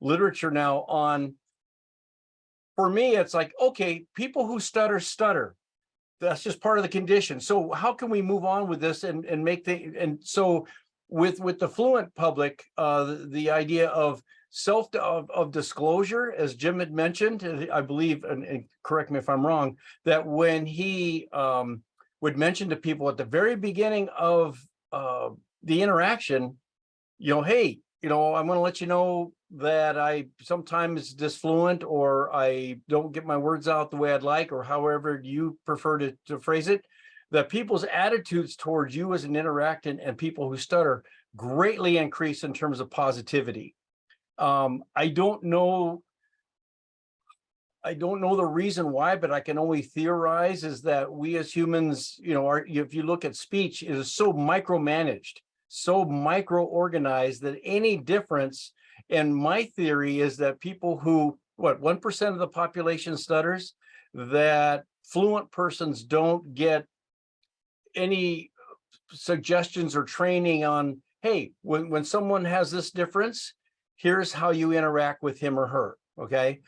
literature now on, for me, it's like, okay, people who stutter. That's just part of the condition. So how can we move on with this and make so with the fluent public, the idea of disclosure, as Jim had mentioned, I believe, and correct me if I'm wrong, that when he would mention to people at the very beginning of the interaction, hey, I'm going to let you know that I sometimes disfluent, or I don't get my words out the way I'd like, or however you prefer to phrase it, that people's attitudes towards you as an interactant and people who stutter greatly increase in terms of positivity. I don't know the reason why, but I can only theorize is that we as humans, if you look at speech, it is so micromanaged, so micro-organized that any difference, and my theory is that people who, 1% of the population stutters, that fluent persons don't get any suggestions or training on, hey, when someone has this difference, here's how you interact with him or her. Okay.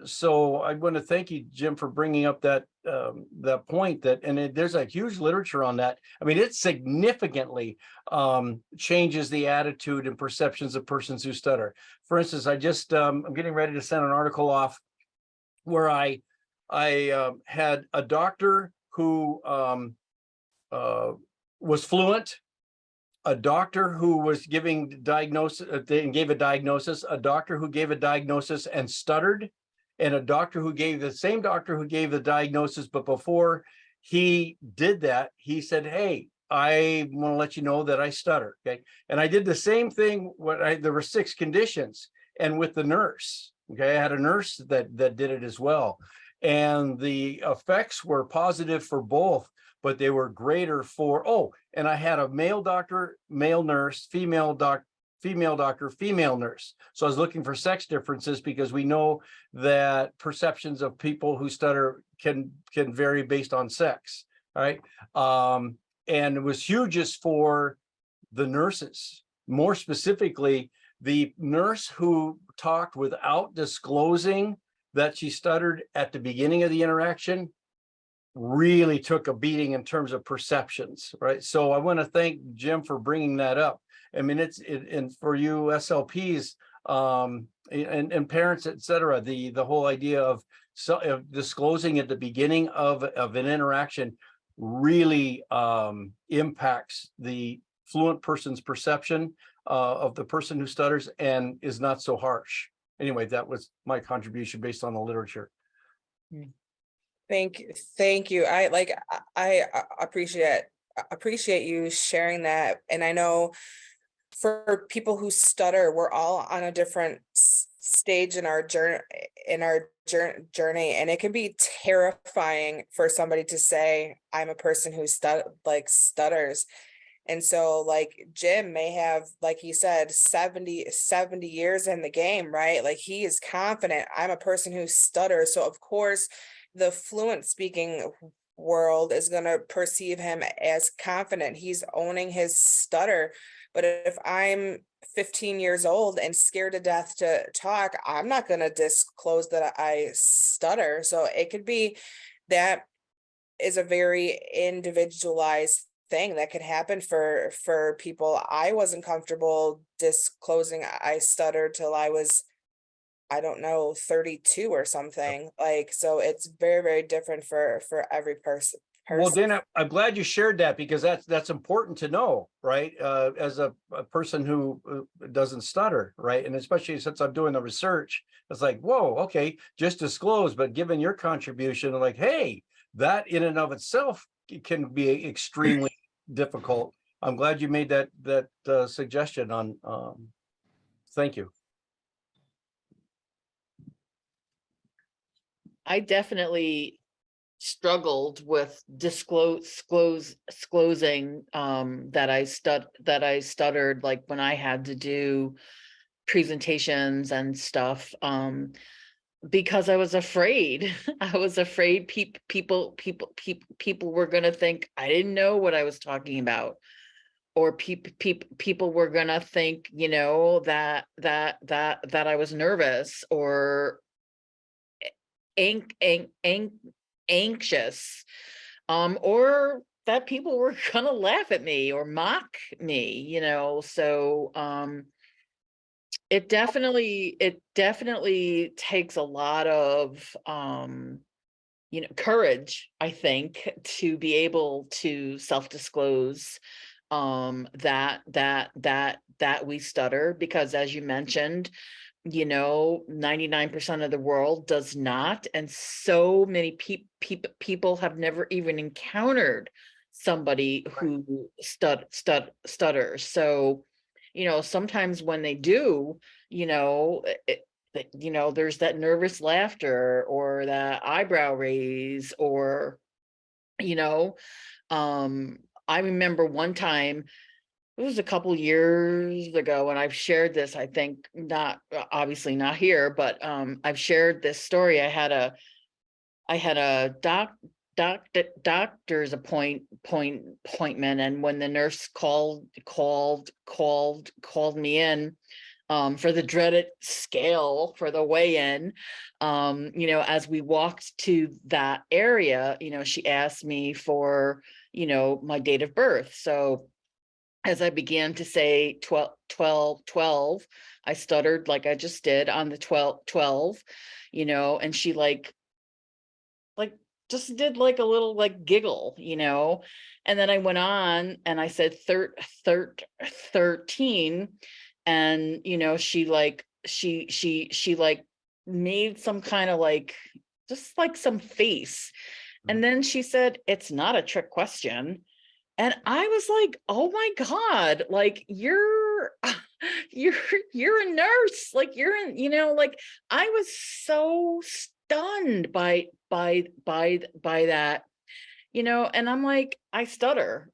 So I want to thank you, Jim, for bringing up that that point that, and there's a huge literature on that. I mean, it significantly changes the attitude and perceptions of persons who stutter. For instance, I just I'm getting ready to send an article off where I had a doctor who was fluent, a doctor who was giving diagnosis and gave a diagnosis, a doctor who gave a diagnosis and stuttered, and a doctor who gave the same doctor who gave the diagnosis, but before he did that, he said, hey, I want to let you know that I stutter. Okay. And I did the same thing when there were 6 conditions, and with the nurse. Okay. I had a nurse that did it as well. And the effects were positive for both, but they were greater for, and I had a male doctor, male nurse, female doctor, female nurse. So I was looking for sex differences because we know that perceptions of people who stutter can vary based on sex, right? And it was hugest for the nurses. More specifically, the nurse who talked without disclosing that she stuttered at the beginning of the interaction really took a beating in terms of perceptions, right? So I want to thank Jim for bringing that up. I mean, and for you SLPs and parents, et cetera, the whole idea of disclosing at the beginning of an interaction really impacts the fluent person's perception of the person who stutters and is not so harsh. Anyway, that was my contribution based on the literature. Thank you. I appreciate you sharing that. And I know for people who stutter, we're all on a different stage in our journey, and it can be terrifying for somebody to say, I'm a person who stutters. And so like Jim may have, like he said, 70 years in the game, right? Like he is confident, I'm a person who stutters. So of course, the fluent speaking world is going to perceive him as confident. He's owning his stutter. But if I'm 15 years old and scared to death to talk, I'm not going to disclose that I stutter. So it could be that is a very individualized thing that could happen for people. I wasn't comfortable disclosing I stuttered till I was, I don't know, 32 or something. Like, so it's very, very different for every person. Well, Dana, I'm glad you shared that because that's important to know, right? As a person who doesn't stutter, right? And especially since I'm doing the research, it's like, whoa, okay, just disclose. But given your contribution, like, hey, that in and of itself can be extremely difficult. I'm glad you made that suggestion on. Thank you. I definitely struggled with disclosing that I stuttered, like when I had to do presentations and stuff, because I was afraid. I was afraid people were going to think I didn't know what I was talking about, or people were going to think, you know, that I was nervous or anxious, or that people were gonna laugh at me or mock me, you know. So it definitely takes a lot of you know, courage, I think, to be able to self-disclose that we stutter, because as you mentioned, you know, 99% of the world does not, and so many people have never even encountered somebody who stutters. So, you know, sometimes when they do, you know, you know, there's that nervous laughter or that eyebrow raise, or, you know, I remember one time, it was a couple years ago, and I've shared this, I think, not obviously not here, but I've shared this story. I had a doctor's appointment, and when the nurse called me in for the dreaded scale for the weigh-in, you know, as we walked to that area, you know, she asked me for, you know, my date of birth. So as I began to say 12, I stuttered like I just did on the 12, you know, and she like just did like a little like giggle, you know, and then I went on and I said 13, and you know, she like she like made some kind of like just like some face, and then she said, "It's not a trick question." And I was like, oh my God, like you're you're a nurse, like you're in, you know, like I was so stunned by that, you know, and I'm like, I stutter.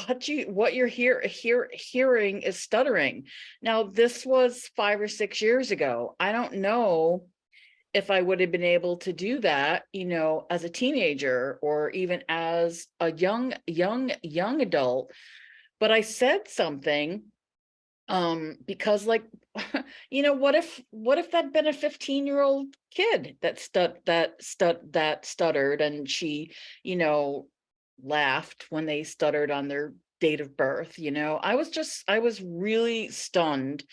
What you're hearing is stuttering. Now, this was 5 or 6 years ago. I don't know if I would have been able to do that, you know, as a teenager or even as a young adult, but I said something because like, you know, what if that'd been a 15-year-old kid that stuttered, and she, you know, laughed when they stuttered on their date of birth, you know. I was really stunned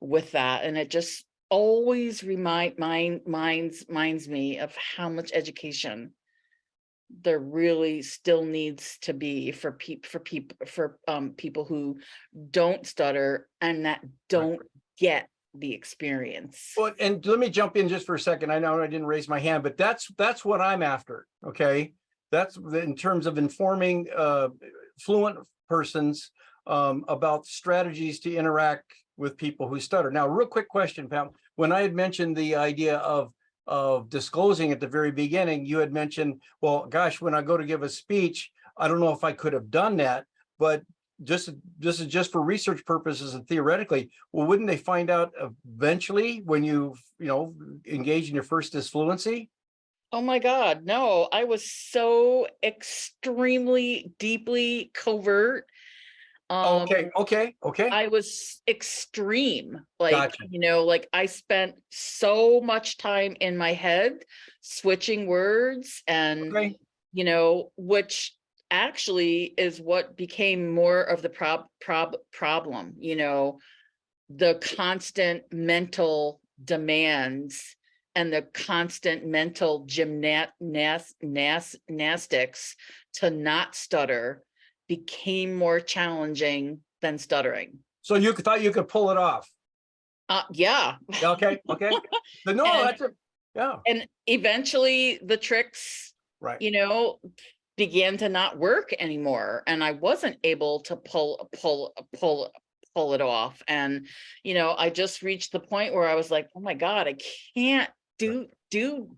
with that, and it just always reminds me of how much education there really still needs to be for people who don't stutter and that don't get the experience. Well, and let me jump in just for a second. I know I didn't raise my hand, but that's what I'm after. Okay, that's in terms of informing fluent persons about strategies to interact with people who stutter. Now, real quick question, Pam. When I had mentioned the idea of disclosing at the very beginning, you had mentioned, well, gosh, when I go to give a speech, I don't know if I could have done that, but this is just for research purposes and theoretically. Well, wouldn't they find out eventually when you know, engage in your first disfluency? Oh my God, no, I was so extremely deeply covert. Okay. I was extreme, like, Gotcha. you know, like I spent so much time in my head switching words, and you know, which actually is what became more of the problem, you know, the constant mental demands and the constant mental gymnastics to not stutter became more challenging than stuttering. So you thought you could pull it off? Yeah. Okay. But no, that's it. Yeah. And eventually the tricks, right, you know, began to not work anymore, and I wasn't able to pull it off. And you know, I just reached the point where I was like, oh my God, I can't do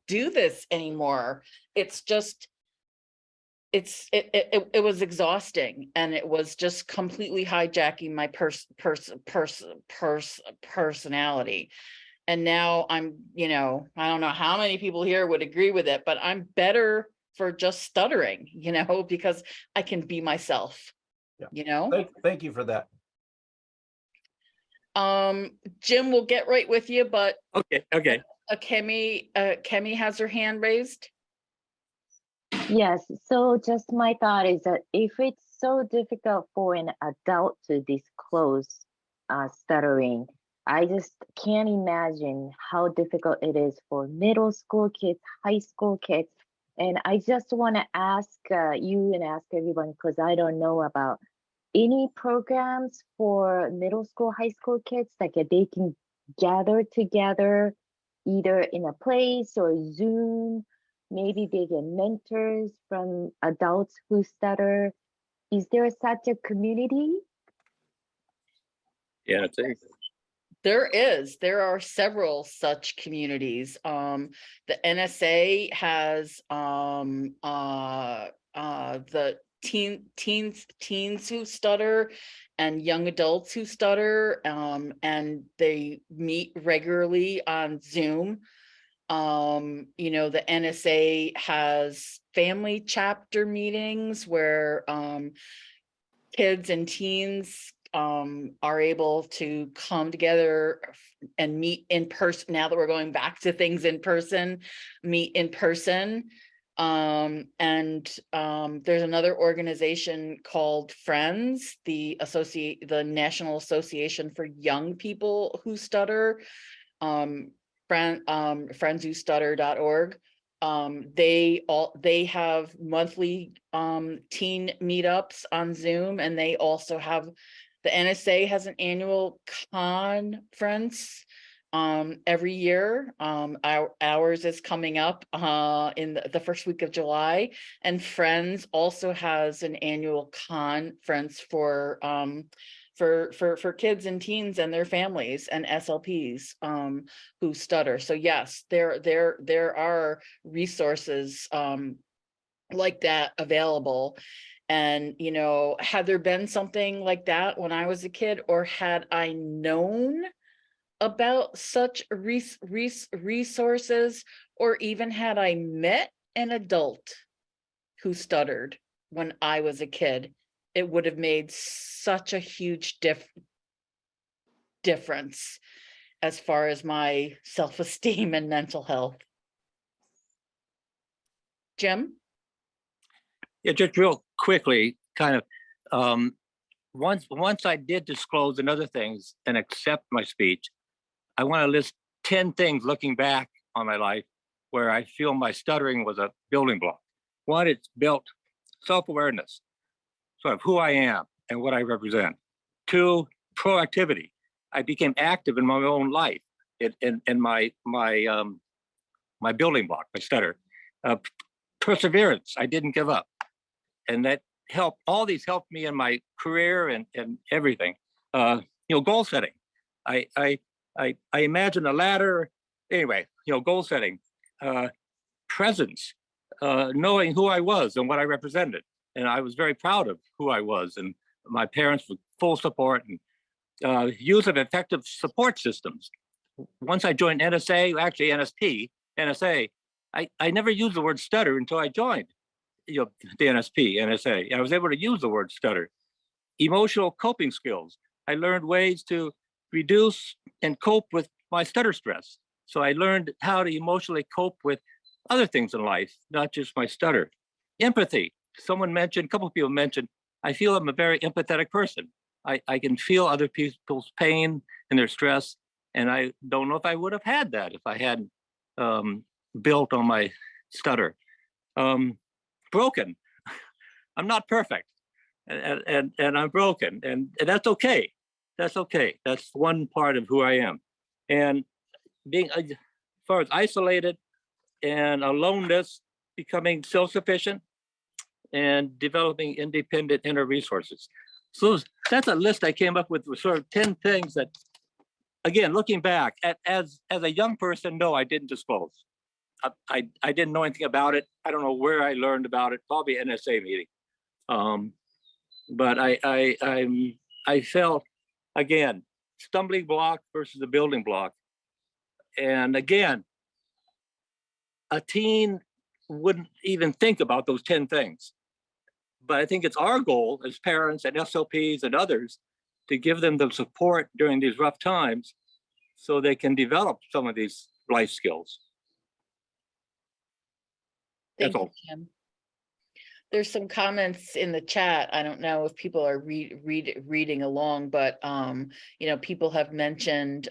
this anymore. It's just it was exhausting, and it was just completely hijacking my personality. And now I'm, you know, I don't know how many people here would agree with it, but I'm better for just stuttering, you know, because I can be myself, you know. Thank you for that. Jim, we'll get right with you, but okay. Kemi has her hand raised. Yes, so just my thought is that if it's so difficult for an adult to disclose stuttering, I just can't imagine how difficult it is for middle school kids, high school kids. And I just want to ask you and ask everyone, because I don't know about any programs for middle school, high school kids that they can gather together either in a place or Zoom. Maybe they get mentors from adults who stutter. Is there such a community? Yeah, There are several such communities. The NSA has the teens who stutter and young adults who stutter, and they meet regularly on Zoom. You know, the NSA has family chapter meetings where kids and teens are able to come together and meet in person. Now that we're going back to things in person, meet in person. There's another organization called Friends, the National Association for Young People Who Stutter, friendswhostutter.org. They have monthly teen meetups on Zoom, and they also have, the NSA has an annual conference every year. Ours is coming up in the first week of July, and Friends also has an annual conference for kids and teens and their families and SLPs who stutter. So yes, there are resources like that available. And, you know, had there been something like that when I was a kid, or had I known about such resources, or even had I met an adult who stuttered when I was a kid, it would have made such a huge difference as far as my self-esteem and mental health. Jim? Yeah, just real quickly, kind of, once I did disclose and other things and accept my speech, I want to list 10 things looking back on my life where I feel my stuttering was a building block. One, it's built self-awareness, sort of who I am and what I represent. Two, proactivity. I became active in my own life, in my building block, my stutter. Perseverance, I didn't give up. And that helped, all these helped me in my career and everything. You know, goal setting. I imagine a ladder, anyway, you know, goal setting, presence, knowing who I was and what I represented. And I was very proud of who I was, and my parents were full support, and use of effective support systems. Once I joined NSA, actually NSA, I never used the word stutter until I joined, you know, the NSA. I was able to use the word stutter. Emotional coping skills. I learned ways to reduce and cope with my stutter stress. So I learned how to emotionally cope with other things in life, not just my stutter. Empathy. Someone mentioned, a couple of people mentioned, I feel I'm a very empathetic person. I can feel other people's pain and their stress. And I don't know if I would have had that if I hadn't built on my stutter. Broken. I'm not perfect, and I'm broken, and that's okay. That's okay. That's one part of who I am. And being, as far as isolated and aloneness, becoming self-sufficient and developing independent inner resources. So that's a list I came up with sort of 10 things that, again, looking back, as a young person, no, I didn't disclose. I didn't know anything about it. I don't know where I learned about it, probably NSA meeting. But I felt, again, stumbling block versus a building block. And again, a teen wouldn't even think about those 10 things. But I think it's our goal as parents and SLPs and others to give them the support during these rough times so they can develop some of these life skills. Thank you, Jim. There's some comments in the chat. I don't know if people are reading along, but you know, people have mentioned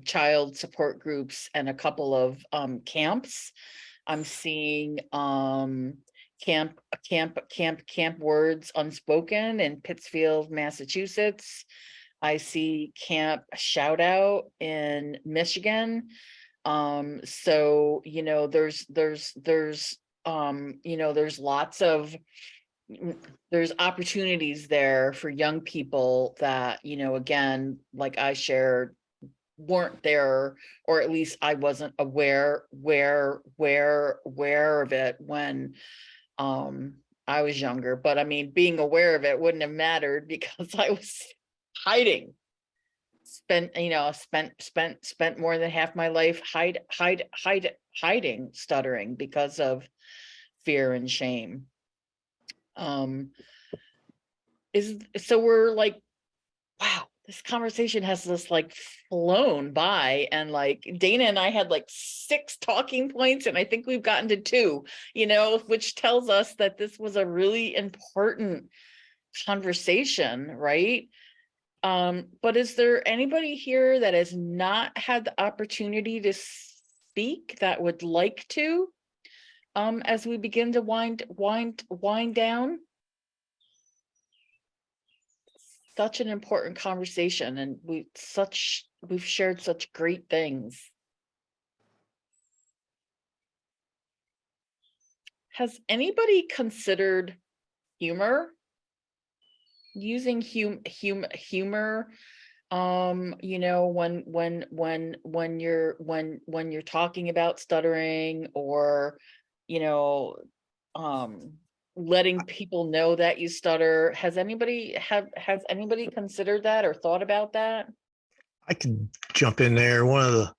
child support groups and a couple of camps. I'm seeing Camp Words Unspoken in Pittsfield, Massachusetts. I see Camp Shout Out in Michigan. So, you know, there's you know, there's lots of, there's opportunities there for young people that, you know, again, like I shared, weren't there, or at least I wasn't aware of it when I was younger. But I mean, being aware of it wouldn't have mattered because I was hiding. Spent more than half my life hiding stuttering because of fear and shame. So we're like, wow, this conversation has just like flown by, and like Dana and I had like 6 talking points, and I think we've gotten to 2, which tells us that this was a really important conversation, right? But is there anybody here that has not had the opportunity to speak that would like to, as we begin to wind down? Such an important conversation, and we've shared such great things. Has anybody considered humor? Using humor, when you're talking about stuttering, or letting people know that you stutter. Has anybody considered that or thought about that? I can jump in there. One of the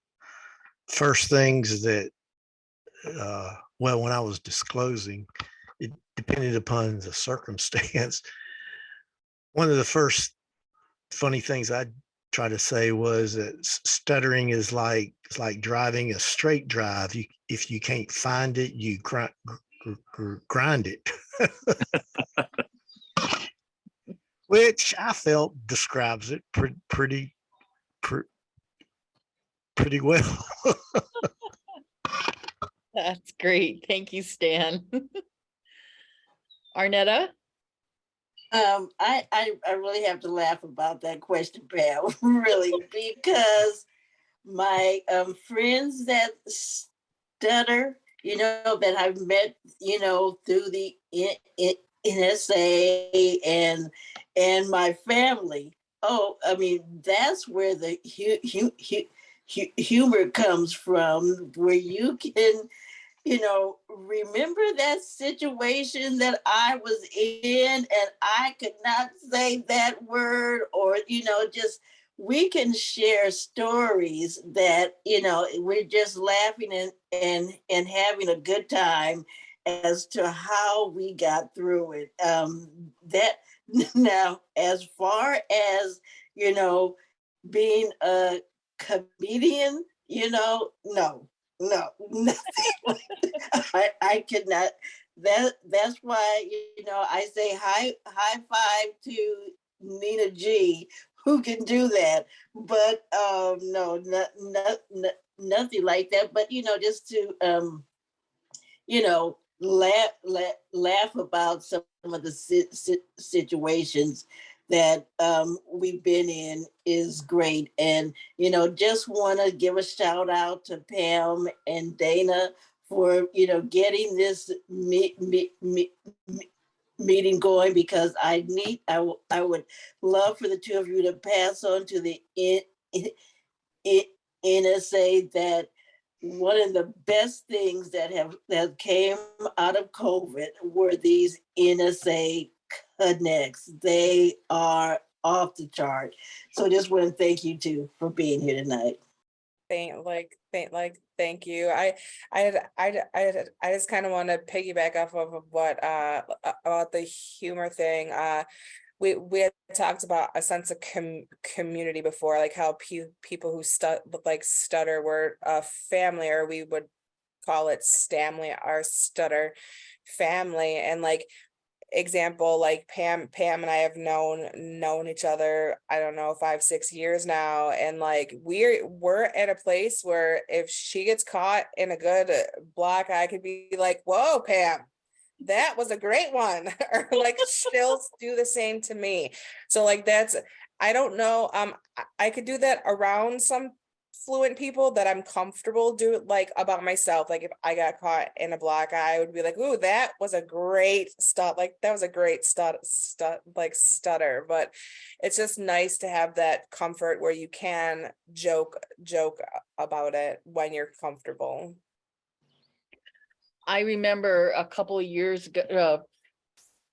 first things that, well, when I was disclosing, it depended upon the circumstance. One of the first funny things I try to say was that stuttering is like, it's like driving a straight drive. If you can't find it, you grind it. Which I felt describes it pretty well. That's great. Thank you, Stan. Arnetta? I really have to laugh about that question, Pam, really, because my friends that stutter, that I've met, through the NSA and my family. Oh, I mean, that's where the humor comes from, where you can, remember that situation that I was in and I could not say that word, or, just we can share stories that, we're just laughing and having a good time as to how we got through it. That now, as far as, being a comedian, no, nothing. I could not. That's why, I say high five to Nina G, who can do that. But no, nothing like that. But just to laugh about some of the situations that we've been in is great. And just want to give a shout out to Pam and Dana for getting this meeting going, because I would love for the 2 of you to pass on to the NSA that one of the best things that came out of COVID were these NSA Connects. They are off the chart. So just want to thank you two for being here tonight. Thank you. I just kind of want to piggyback off of what about the humor thing. We had talked about a sense of community before, like how people who stutter were a family, or we would call it Stamley, our stutter family. And like example, like Pam and I have known each other, I don't know, 5-6 years now, and like we're at a place where if she gets caught in a good block, I could be like, whoa, Pam, that was a great one. Or like she'll do the same to me. So like that's, I don't know, I could do that around some fluent people that I'm comfortable do, like about myself. Like if I got caught in a block, I would be like, ooh, that was a great stutter. But it's just nice to have that comfort where you can joke about it when you're comfortable. I remember a couple of years ago,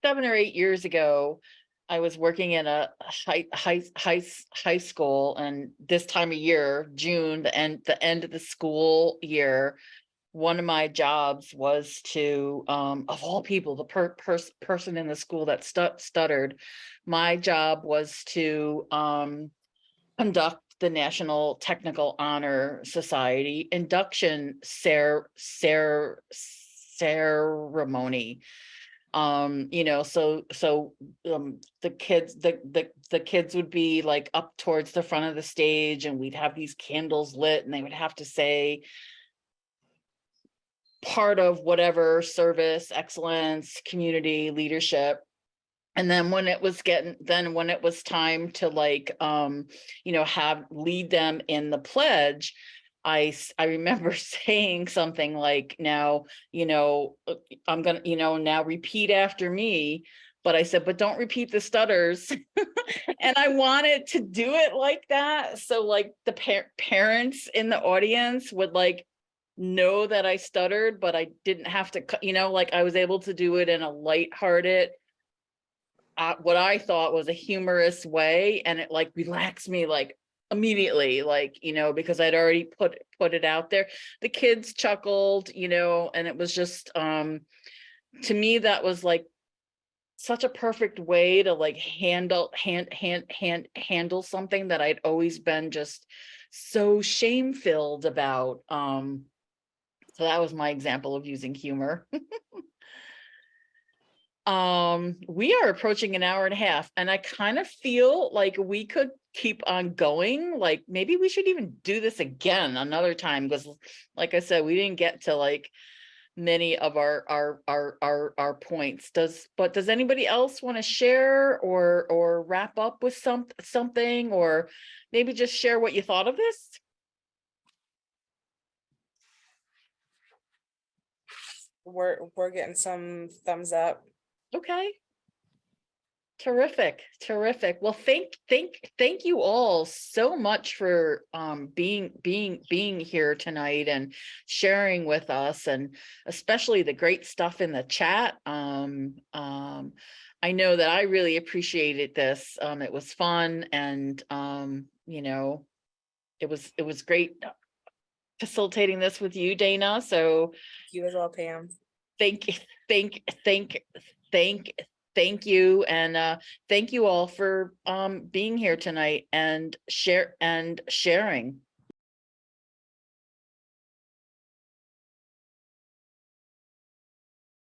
7 or 8 years ago, I was working in a high school, and this time of year, June, the end of the school year, one of my jobs was to, of all people, the person in the school that stuttered, my job was to conduct the National Technical Honor Society induction ceremony. You know, so the kids would be like up towards the front of the stage, and we'd have these candles lit, and they would have to say part of whatever service, excellence, community, leadership. And then when it was time to like, you know, lead them in the pledge, I remember saying something like, now, you know, I'm gonna, you know, now repeat after me. But I said, but don't repeat the stutters. And I wanted to do it like that. So like the parents in the audience would like know that I stuttered, but I didn't have to, you know, like I was able to do it in a lighthearted, what I thought was a humorous way, and it like relaxed me like immediately, like, you know, because I'd already put it out there. The kids chuckled, you know, and it was just to me that was like such a perfect way to like handle something that I'd always been just so shame-filled about. So that was my example of using humor. We are approaching an hour and a half, and I kind of feel like we could keep on going. Like maybe we should even do this again another time, because like I said, we didn't get to like many of our points. Does anybody else want to share or wrap up with something, or maybe just share what you thought of this? We're getting some thumbs up. Okay. Terrific. Well, thank you all so much for being here tonight and sharing with us, and especially the great stuff in the chat. I know that I really appreciated this. It was fun, and you know, it was great facilitating this with you, Dana. So You as well, Pam. thank you, and thank you all for being here tonight and sharing.